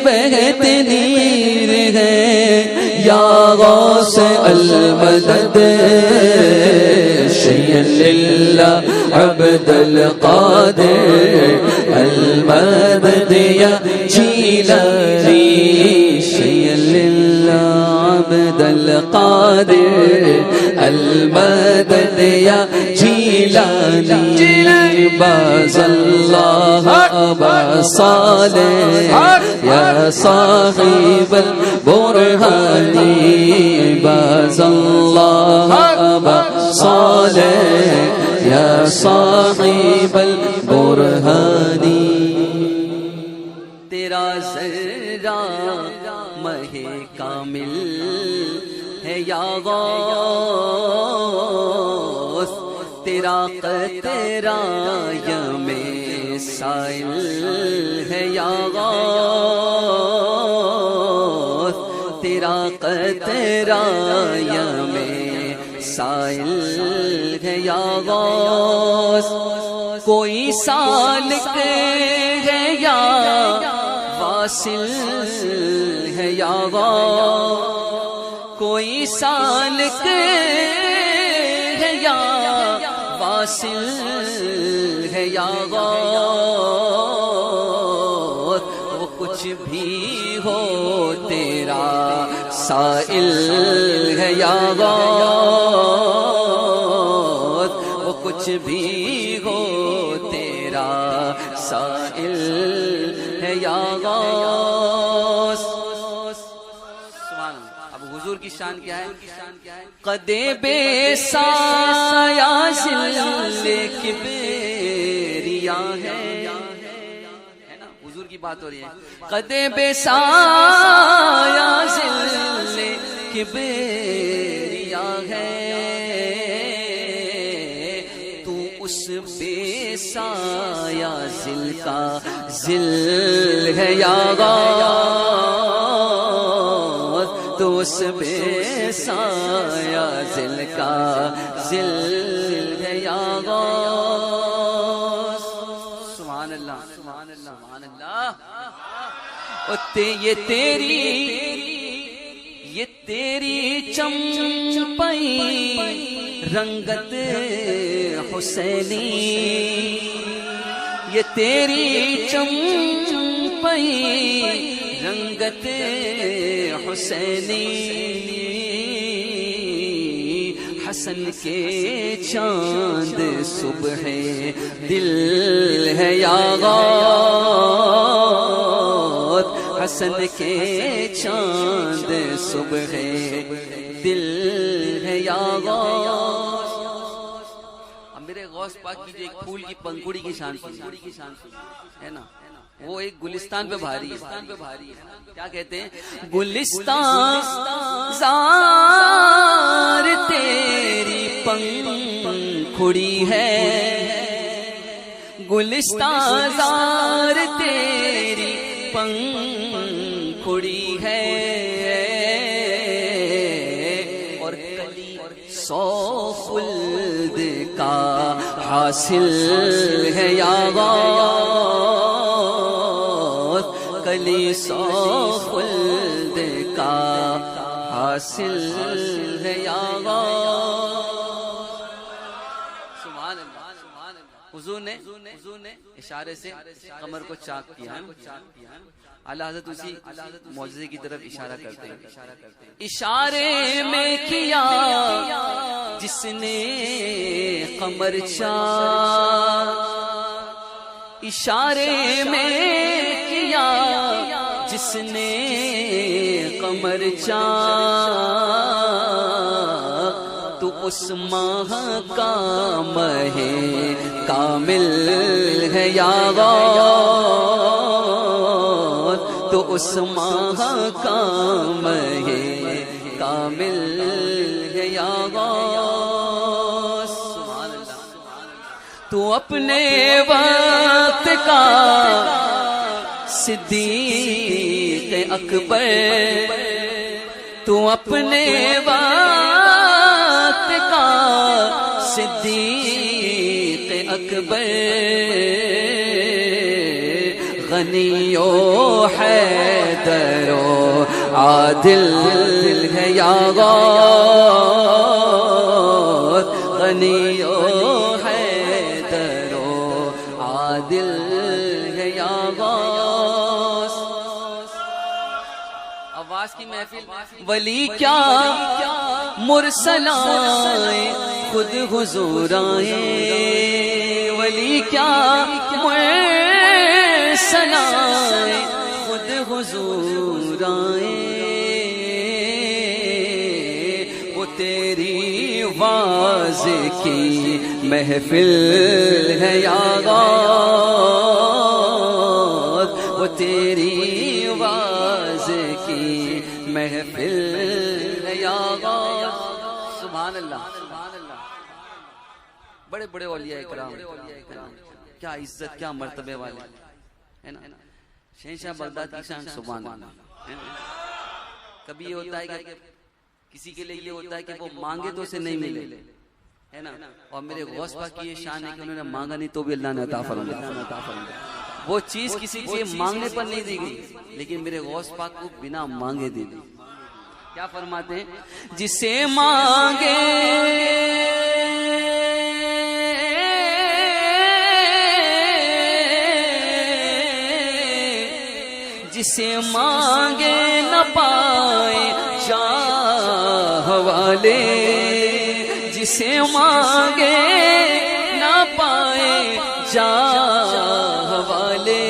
بہت نیر ہے یا غوث المدد شیئا للہ عبد القادر المدد یا جیلانی شیئا للہ عبد القادر المدد یا جیلانی باز اللہ ابا صالح یا صاحب البرہانی باز اللہ ابا صالح یا صاحب البرہانی تیرا ذرہ مہ کامل ہے یا غوث تیرا تیرا قطرہ یم سائل ہے یا غوث، تیرا قطرہ یم سائل ہے یا غوث، کوئی سالک ہے یا واصل ہے یا غوث، کوئی سالک ہے یا واصل ہے یا غوث، وہ کچھ بھی ہو تیرا سائل ہے یا غوث، وہ کچھ بھی ہو تیرا سائل ہے یا غوث۔ اب حضور کی شان کیا ہے؟ قدِ بے سایہ ذل کبریا ہے نا، حضور کی بات ہو رہی ہے۔ قدِ بے سایہ ذل کبریا ہے، تو اس بے سایہ ذل کا ذل ہے یا غوث، تو اس بے سایہ ذل کا ذل ہے یا غوث۔ سبحان اللہ سبحان اللہ سبحان اللہ۔ یہ تیری چمپئی رنگت حسینی، یہ تیری چمپئی رنگت حسینی، حسن کے چاند صبح دل ہے یا غوث، حسن کے چاند صبح دل ہے یا غوث۔ اب میرے غوث پاک کی جو ایک پھول کی پنکھڑی کی شان ہے نا، وہ ایک گلستان پہ بھاری ہے۔ کیا کہتے ہیں؟ گلستان زار تیری پنکھڑی ہے، گلستان زار تیری پنکھڑی ہے، اور کلی 100 خلد کا حاصل ہے یا غوث، کلی 100 خلد کا حاصل ہے یا غوث۔ سبحان اللہ۔ حضور نے اشارے سے قمر کو چاک کیا، اعلیٰ حضرت اسی معجزے کی طرف اشارہ کرتے ہیں۔ اشارے میں کیا جس نے قمر چاک، اشارے میں کیا جس نے قمر چاک، تو اس ماہ کا ماہ کامل ہے یا غوث، تو اس ماہ کا ماہ کامل ہے یا غوث۔ تو اپنے وقت کا صدیق اکبر، تو اپنے وقت کا صدیق اکبر، غنی و حیدر و عادل ہے یا غوث، غنی و حیدر و عادل ہے یا غوث۔ آواز کی محفل، ولی کیا مرسلائیں خود حضور آئیں، ولی کیا مرسلائیں خود حضور آئیں، وہ تیری واز کی محفل ہے یا غوث، وہ تیری واز کی محفل ہے یا غوث۔ سبحان اللہ۔ بڑے بڑے بڑے اولیاء کرام، کیا عزت کیا مرتبے والے ہے نا. شہنشاہ بغداد کی شان سبحان اللہ. کبھی یہ ہوتا ہے کہ کسی کے لیے یہ ہوتا ہے کہ وہ مانگے تو اسے نہیں ملے ہے نا، اور میرے غوث پاک کی یہ شان ہے کہ انہوں نے مانگا نہیں تو بھی اللہ نے عطا فرمایا. وہ چیز کسی کے مانگنے پر نہیں دی گئی لیکن میرے غوث پاک کو بنا مانگے دے دی. کیا فرماتے ہیں؟ جسے مانگے جسے مانگے نہ پائے جاہ والے، جسے مانگے نہ پائے جاہ والے،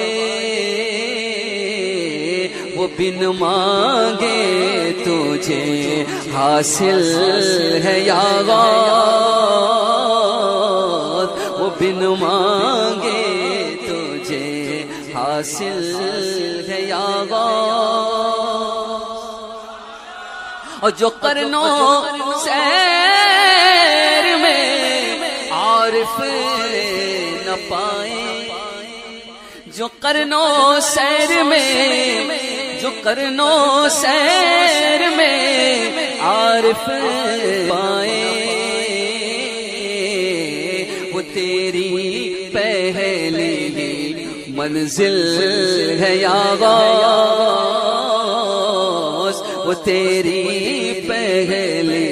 وہ بن مانگے تجھے حاصل ہے یا غوث، وہ بن مانگے تجھے حاصل ہے یا غوث. اور جو قرنوں سیر میں عارف نہ پائے، جو قرنوں سیر میں، جو قرنوں سیر میں عارف پائے، وہ تیری پہلی منزل ہے یا غوث، وہ تیری پہلی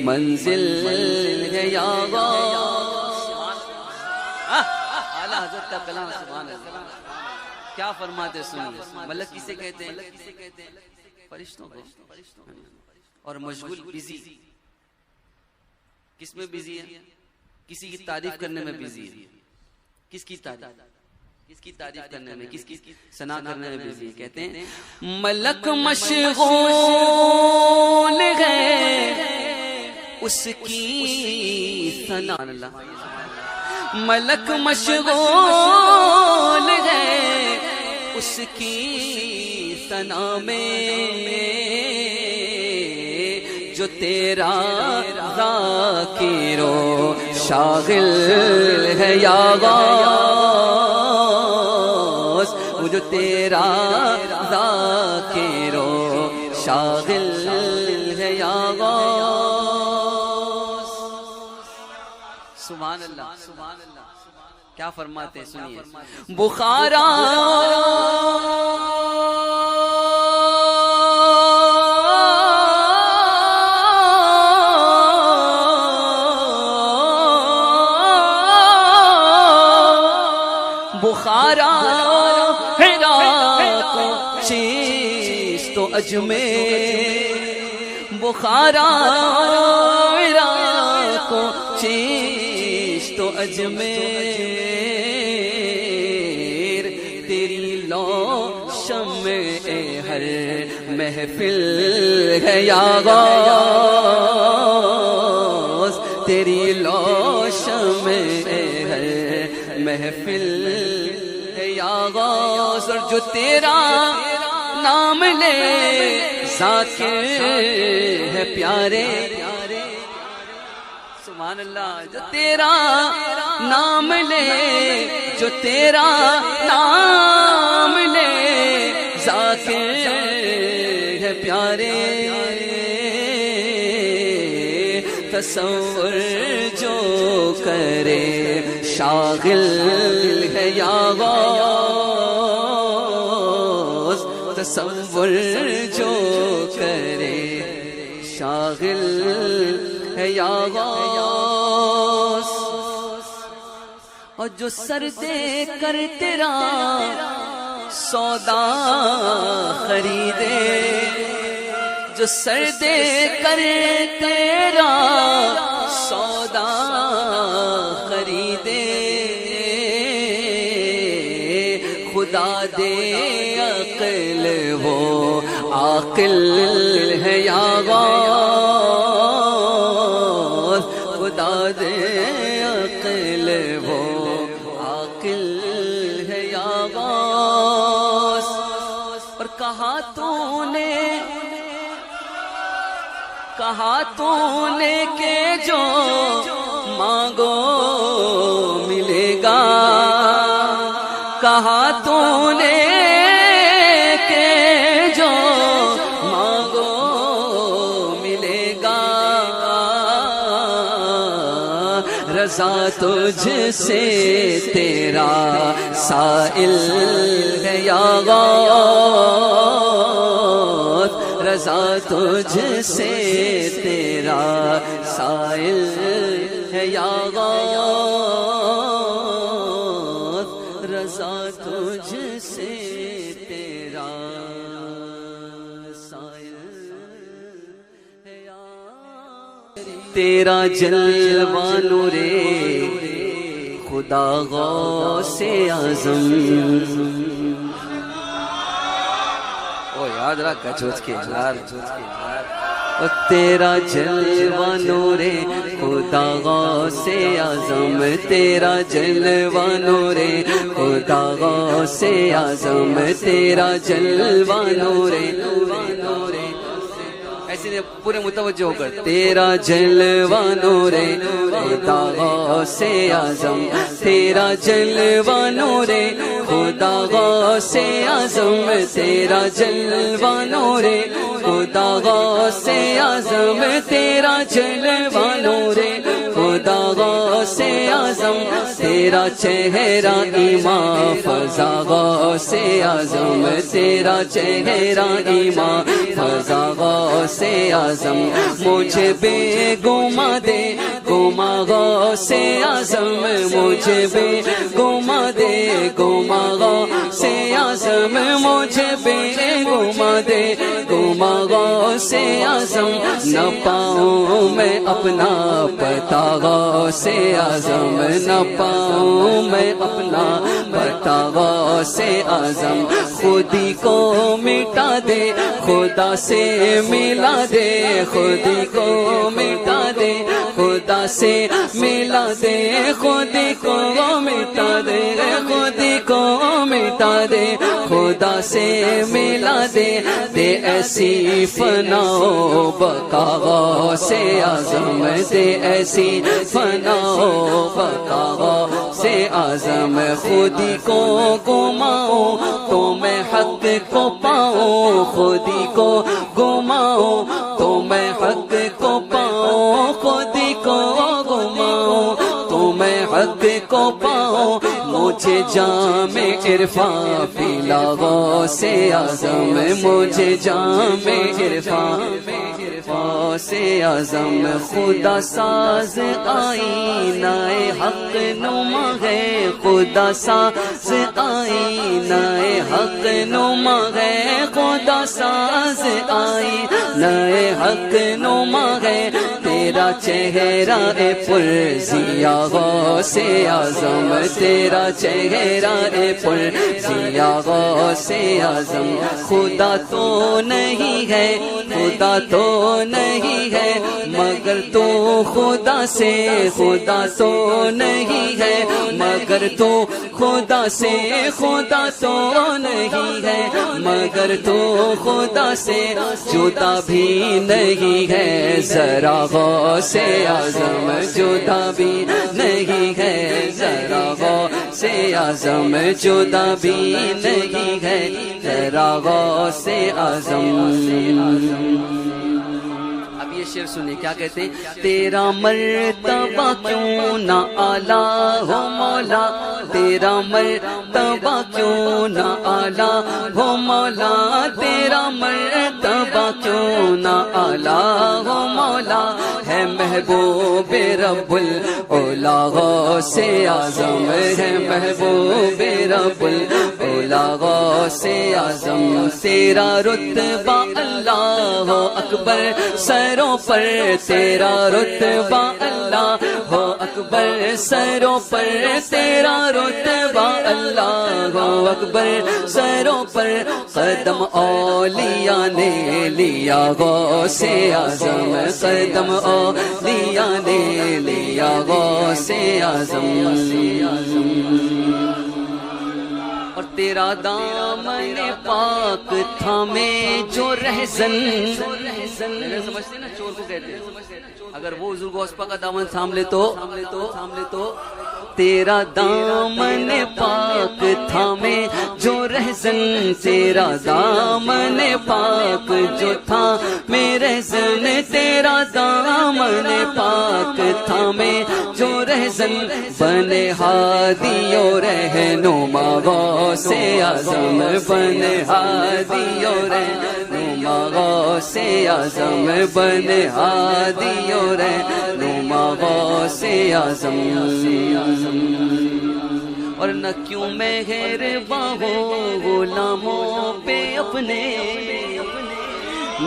منزل ہے یا غوث. اعلیٰ حضرت کا کلام سبحان اللہ. کیا فرماتے سنیے. ملک کسے کہتے ہیں؟ فرشتوں کو. اور مشغول بزی کس میں بزی ہے؟ کسی کی تعریف کرنے میں بزی ہے. کس کی تعریف؟ کس کی تعریف کرنے میں، کس کی ثنا کرنے میں بزی ہے. کہتے ہیں ملک مشغول ہے اس کی ثنا، ملک مشغول ہے اس کی ثنا میں، جو تیرا ذاکر و شاغل ہے یا غوث، وہ جو تیرا ذاکر و شاغل ہے یا غوث. سبحان اللہ سبحان اللہ. کیا فرماتے ہیں سنیے. بخارا بخارا عراق چیست و اجمیر، بخارا عراق چیست و اجمیر، تیری لو شمع ہر محفل ہے یا غوث، تیری لو شمع ہر محفل ہے یا غوث. اور جو تیرا نام لے ذاکر ہے پیارے، سبحان اللہ. جو تیرا نام لے، جو تیرا نام لے ذاکر ہے پیارے، تصور جو کرے شاغل ہے یا غوث، تصور جو کرے شاغل ہے یا غوث. اور جو سر دے کر تیرا سودا خریدے، جو سر دے کر تیرا سودا خریدے، خدا دے عقل وہ عاقل ہے یا غوث، خدا دے عقل وہ عاقل ہے یا غوث. اور کہا تو نے کہ جو مانگو ملے گا، کہا تو نے کہ جو مانگو ملے گا، رضا تجھ سے تیرا سائل ہے یا غوث، رضا تجھ سے تیرا سائل ہے یا غوث، رضا تجھ سے تیرا سائل ہے یا تیرا جلوہ نورے خدا غوث اعظم، او یاد رکھ چوچ کے یار، تیرا جلوہ نورے خدا غوث اعظم، تیرا جلوہ نورے خدا غوث اعظم، تیرا جلوہ نورے ایسے پورے متوجہ ہو کر، تیرا جلوہ نورے خدا غوث اعظم، تیرا جلوہ نورے خدا غوث اعظم، تیرا جلوہ نورے خدا غوث اعظم، تیرا جلوہ نورے خدا غوث اعظم، تیرا چہرہ ایمان فضا غوث اعظم، تیرا چہرہ ایمان فضا غوث اعظم، مجھے بے گما دے گما غوث اعظم، مجھے بے گما دے گما غوث اعظم، مجھے بے گما دے گما غوث اعظم، نہ پاؤں میں اپنا پتہ غوث اعظم، نہ پاؤں میں اپنا پتہ غوث اعظم، خودی کو مٹا دے خدا سے ملا دے، خودی کو مٹا دے خدا سے ملا دے، خودی کو مٹا دے، خودی کو مٹا دے خدا سے ملا دے، دے ایسی فنا و بقا غوث اعظم، دے ایسی فنا و بقا غوث اعظم، خودی کو گماؤں تو میں حق کو پاؤں، خودی کو گماؤں تو میں حق کو پاؤں، خودی کو گماؤں تو میں حق کو پاؤں، مجھے جام عرفان پلا غوث اعظم، مجھے جام عرفان غوث اعظم، خدا ساز آئینہ حق نما ہے، خدا ساز آئینہ حق نما ہے، خدا ساز آئینہ حق نما ہے، تیرا چہرہ پر ضیا غوث اعظم، تیرا چہرہ پر ضیا غوث اعظم، خدا تو نہیں ہے خدا تو نہیں ہے مگر تو خدا سے، خدا تو نہیں ہے مگر تو خدا سے، خدا تو نہیں ہے مگر تو خدا سے، جدا بھی نہیں ہے ذرا غوث اعظم، جدا بھی نہیں ہے ذرا غوث اعظم، جدا بھی نہیں ہے ذرا غوث اعظم۔ اب یہ شعر سنیے کیا کہتے ہیں، تیرا مرتبہ کیوں نہ اعلیٰ ہو مولا، تیرا مرتبہ کیوں نہ اعلیٰ ہو مولا، تیرا مرتبہ کیوں نہ اعلیٰ ہو مولا، ہے محبوب رب الاولا غوث اعظم، ہے محبوب رب الاولا غوث اعظم، تیرا رتبہ اللہ اکبر سروں پر، تیرا رتبہ اللہ ہو اکبر سروں پر، تیرا رتبہ اللہ ہو اکبر سروں پر، قدم اولیاء نے لیا غوث اعظم، قدم اولیاء نے لیا غوث اعظم، اور تیرا دامن پاک تھامے جو رہزن، سمجھتے نا چور کو کہتے ہیں، اگر وہ حضور غوث پاک کا دامن تھام لے تو تیرا دامن پاک تھامے جو رہزن، تیرا دامن پاک جو تھا میرے رہزن، تیرا دامن پاک تھامے جو رہزن، بنے ہادی و رہنما غوث اعظم، بنے ہادی و رہنما غوث اعظم، بنے ہادی و رہنما غوث اعظم۔ اور نہ کیوں مہرباں ہو غلاموں پہ اپنے،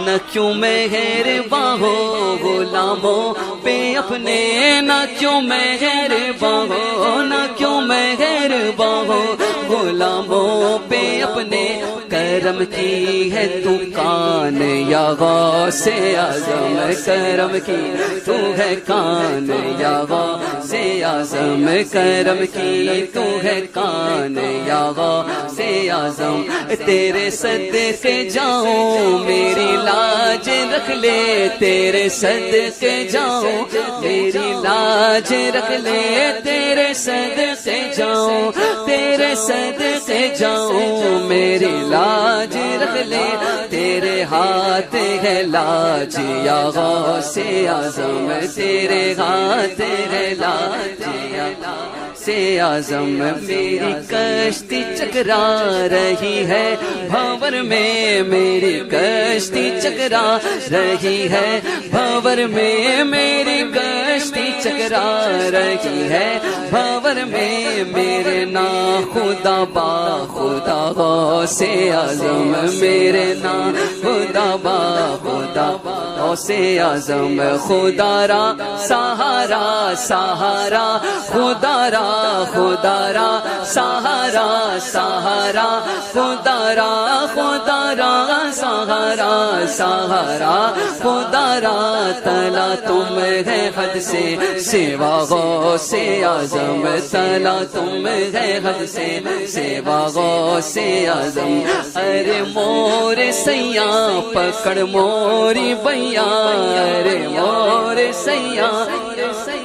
نہ کیوں مہرباں ہو غلاموں پہ اپنے، نہ کیوں مہرباں ہو، نہ کیوں مہرباں ہو غلاموں پہ اپنے، کرم کی ہے تو کان یا غوث اعظم، کرم کی تو ہے کان یا غوث اعظم، کرم کی تو ہے کان یا غوث اعظم، تیرے صدقے جاؤں میری لاج رکھ لے، تیرے صدقے جاؤں میری لاج رکھ لے، تیرے صدقے جاؤں، تیرے صدقے جاؤں میری لاج رکھ لے، تیرے ہاتھ ہے لاج یا غوث اعظم، تیرے ہاتھ ہے لاج یا غوث اعظم، میری کشتی چکرا رہی ہے بھنور میں، میری کشتی چکرا رہی ہے بھنور میں، میری کشتی چکرا رہی ہے بھنور میں، میرے نا خدا با خدا غوث اعظم، میرے نا خدا با خدا غوث اعظم، خدا را سہارا سہارا، خدا را خدا را سہارا سہارا، خدا را خدا را سہارا سہارا، خدا را تلا تم ہے حد سے سوا غوث اعظم، تلا تم ہے حد سے سوا غوث اعظم، ارے مور سیاں پکڑ موری بیا، ارے مور سیاں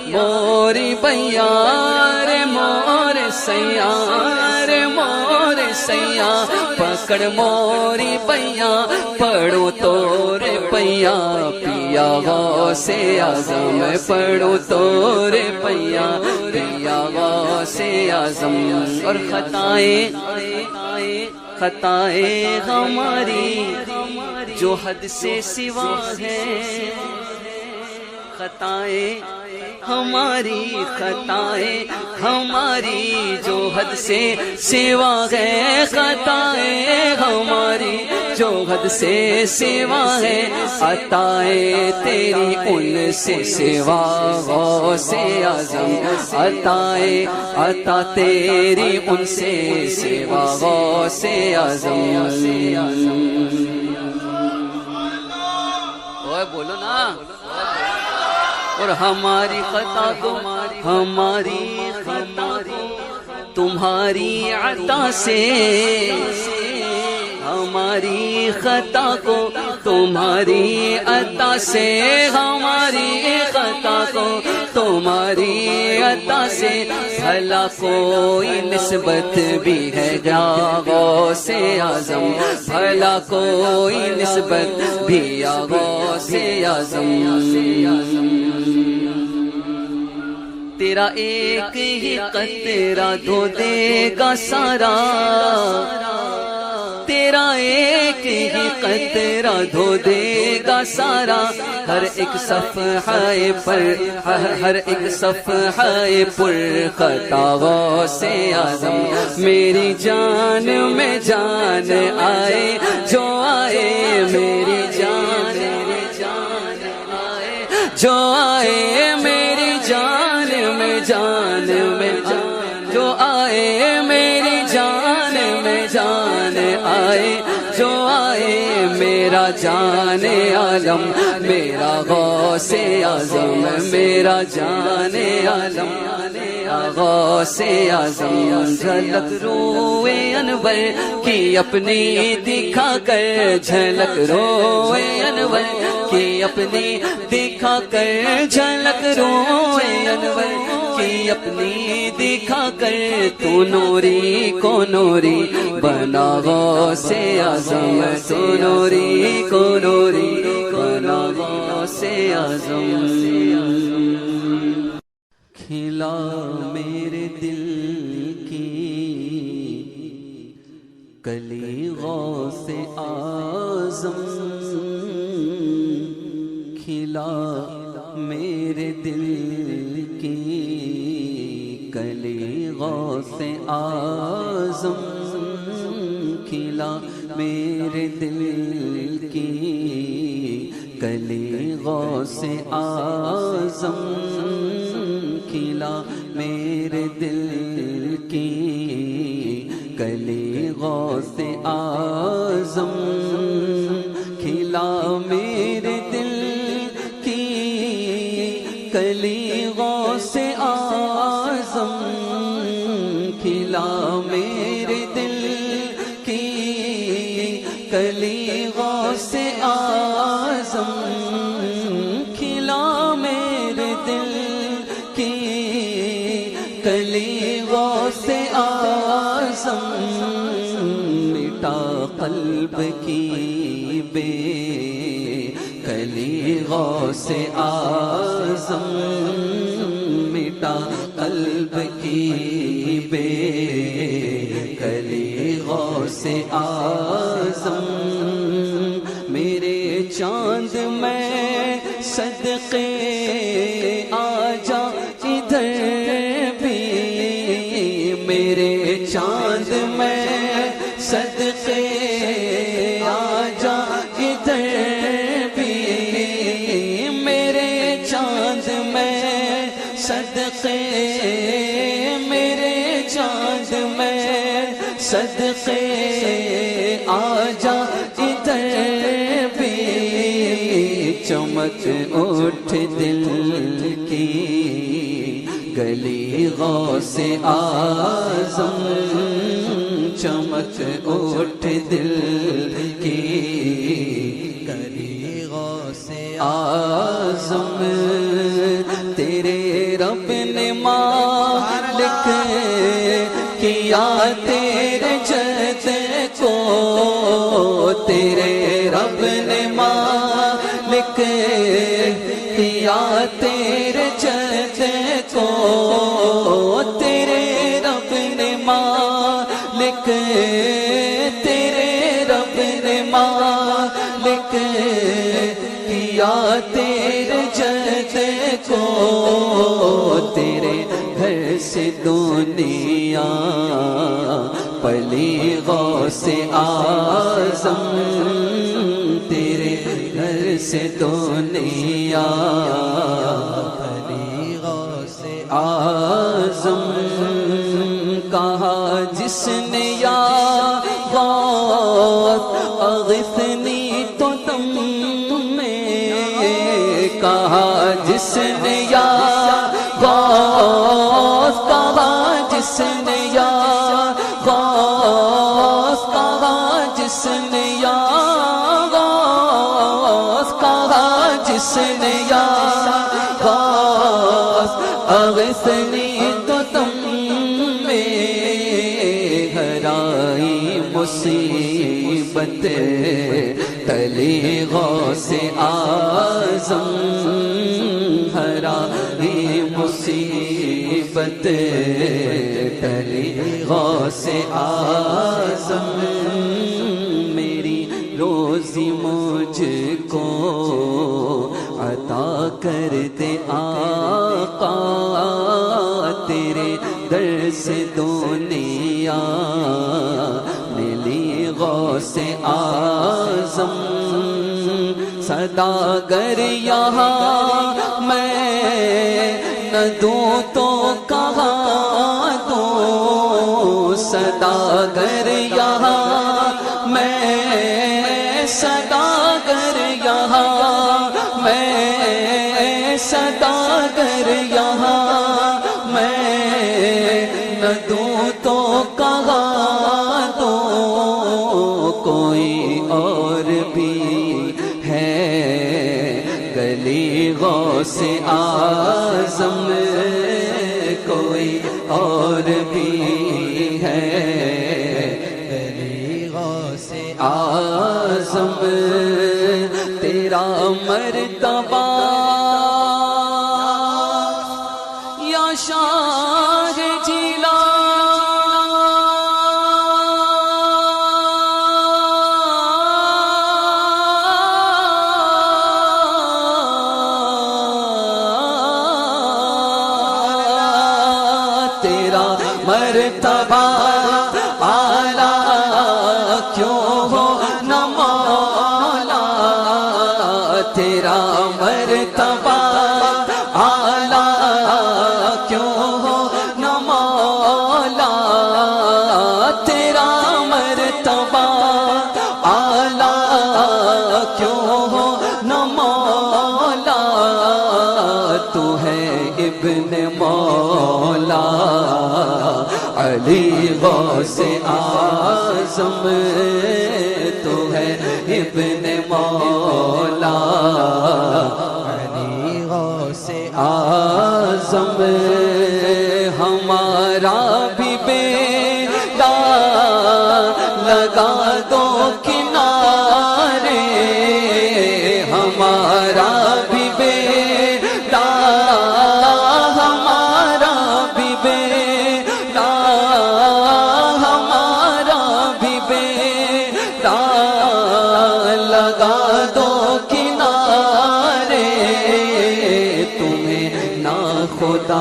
موری بیا، ارے مور سیاں، ارے مور سیاں پکڑ موری بیا، پڑھو تور پیا پیا غوث اعظم، پڑھو تور پیا پیا غوث اعظم، اور خطائیں خطائیں ہماری جو حد سے سوا ہے، خطائیں ہماری خطائیں ہماری جو حد سے سوا ہے، خطائیں ہماری جو حد سے سوا ہے، عطائیں تیری ان سے سوا غوث اعظم، عطائیں عطا تیری ان سے سوا غوث اعظم، اوے بولو نا، اور ہماری خطا کو ہماری خطا کو تمہاری عطا سے، ہماری خطا کو تمہاری عطا سے، ہماری خطا کو تمہاری عطا سے، بھلا کوئی نسبت بھی ہے یا غوث اعظم، بھلا کوئی نسبت بھی یا غوث اعظم، تیرا ایک ہی قطرہ دھو دے گا سارا، تیرا ایک ہی قطرہ دھو دے گا سارا، ہر ایک صفحے پر ہر ایک صفحے پر خطا غوث اعظم، میری جان میں جان آئے جو آئے، میری جان میں جان آئے جو آئے، میری جان میں جان میں جان جو آئے، میری جان میں جان آئے جو آئے، میرا جان عالم میرا غوث اعظم، میرا جان عالم غوث اعظم، جھلک روئے انور کی اپنی دکھا کر، جھلک روئے انور کی اپنی دکھا دکھا کر جھلک روئے انور کی اپنی دکھا کر تو نوری کو نوری بنا غوث اعظم تو نوری کو نوری بنا غوث اعظم کھلا میرے دل کی کلی غوث اعظم کھلا میرے دل کی کلی غوث اعظم کھلا میرے دل کی کلی غوث اعظم کھلا میرے دل کی کلی غوث اعظم کھلا میرے دل کی کلی غوث اعظم کھلا میرے دل کی کلی غوث اعظم کھلا میرے دل کی کلی غوث اعظم مٹا قلب کی بے کلی غوث اعظم مٹا قلب کی بے کلی غوث اعظم میرے چاند میں صدقے آجا ادھر بھی میرے چاند میں صدقے آجا ادھر بھی میرے چاند میں صدقے میرے چاند میں صدقے آجا ادھر بھی چمک اٹھ دل کی گلی غوث اعظم چمک اٹھ دل کی گلی غوث اعظم تیرے رب نے مالک کیا تیرے جد کو تیرے رب نے مالک کیا تیرے جد کو تیرے رب نے مالک تیرے رب نے مالک کیا تیرے جد کو تیرے گھر سے دنیا پلی غوث اعظم تیرے گھر سے دنیا پلی غوث اعظم کہا جس نے یا غوث اغثنی تو دم میں کہا جس نے یا غوث کہا جس نے یا غوث کہا جس نے یا غوث کہا جس نے یا غوث اغثنی تو تم میں ہرائی مصیبت تلی غوث اعظم ہرائی مصیبت تلی غوث اعظم میری روزی مجھ کو عطا کر دے آقا تیرے در سے دنیا ملی غوث اعظم صداگر یہاں میں نہ دوں تو کہاں دوں صداگر یہاں میں صداگر یہاں میں صداگر یہاں میں نہ دوں تو کہاں دوں کوئی اور بھی ہے گلی غوث غوث اعظم کوئی اور بھی ہے، تیری غوث اعظم تیرا مرتبہ یا شاہ جیلا تیرا مرتبہ اعلیٰ کیوں ہو نہ مولا، تیرا مرتبہ اعلیٰ کیوں ہو نہ مولا، تیرا مرتبہ اعلیٰ کیوں ہو نہ مولا، تو ہے ابن مولا علی غوث اعظم، تو ہے ابن مولا علی غوث اعظم، ہمارا بھی بیڑا لگا دو کنارے، ہمارا بھی بیڑا، ہمارا بھی بیڑا، ہمارا بھی بیڑا لگا دو کنارے، تمہیں ناخدائی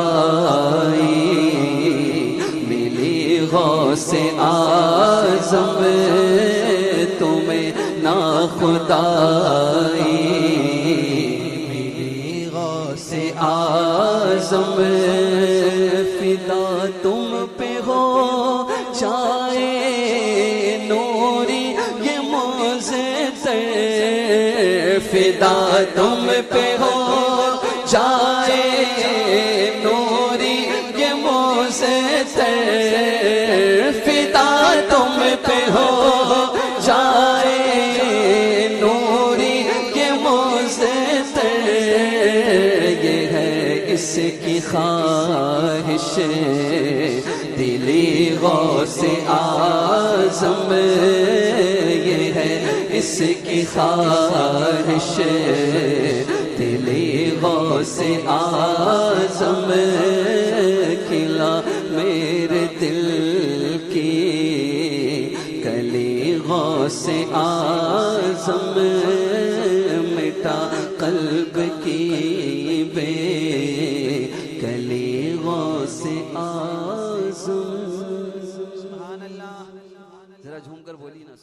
ملی غوث اعظم، تمہیں ناخدائی ملی غوث اعظم، فدا تم پہ ہو جائے نوری یہ مزتر، فدا تم پہ ہو جائے نوری یہ مزتر، فدا تم پہ ہو جائے نوری یہ مزتر، یہ ہے اس کی خواہش دلی غوث اعظم، یہ ہے اس کی خواہش دلی غوث اعظم، کھلا میرے دل کی کلی غوث اعظم، مٹا قلب کی بے کلی غوث اعظم۔ ذرا جھوم کر بولی نا۔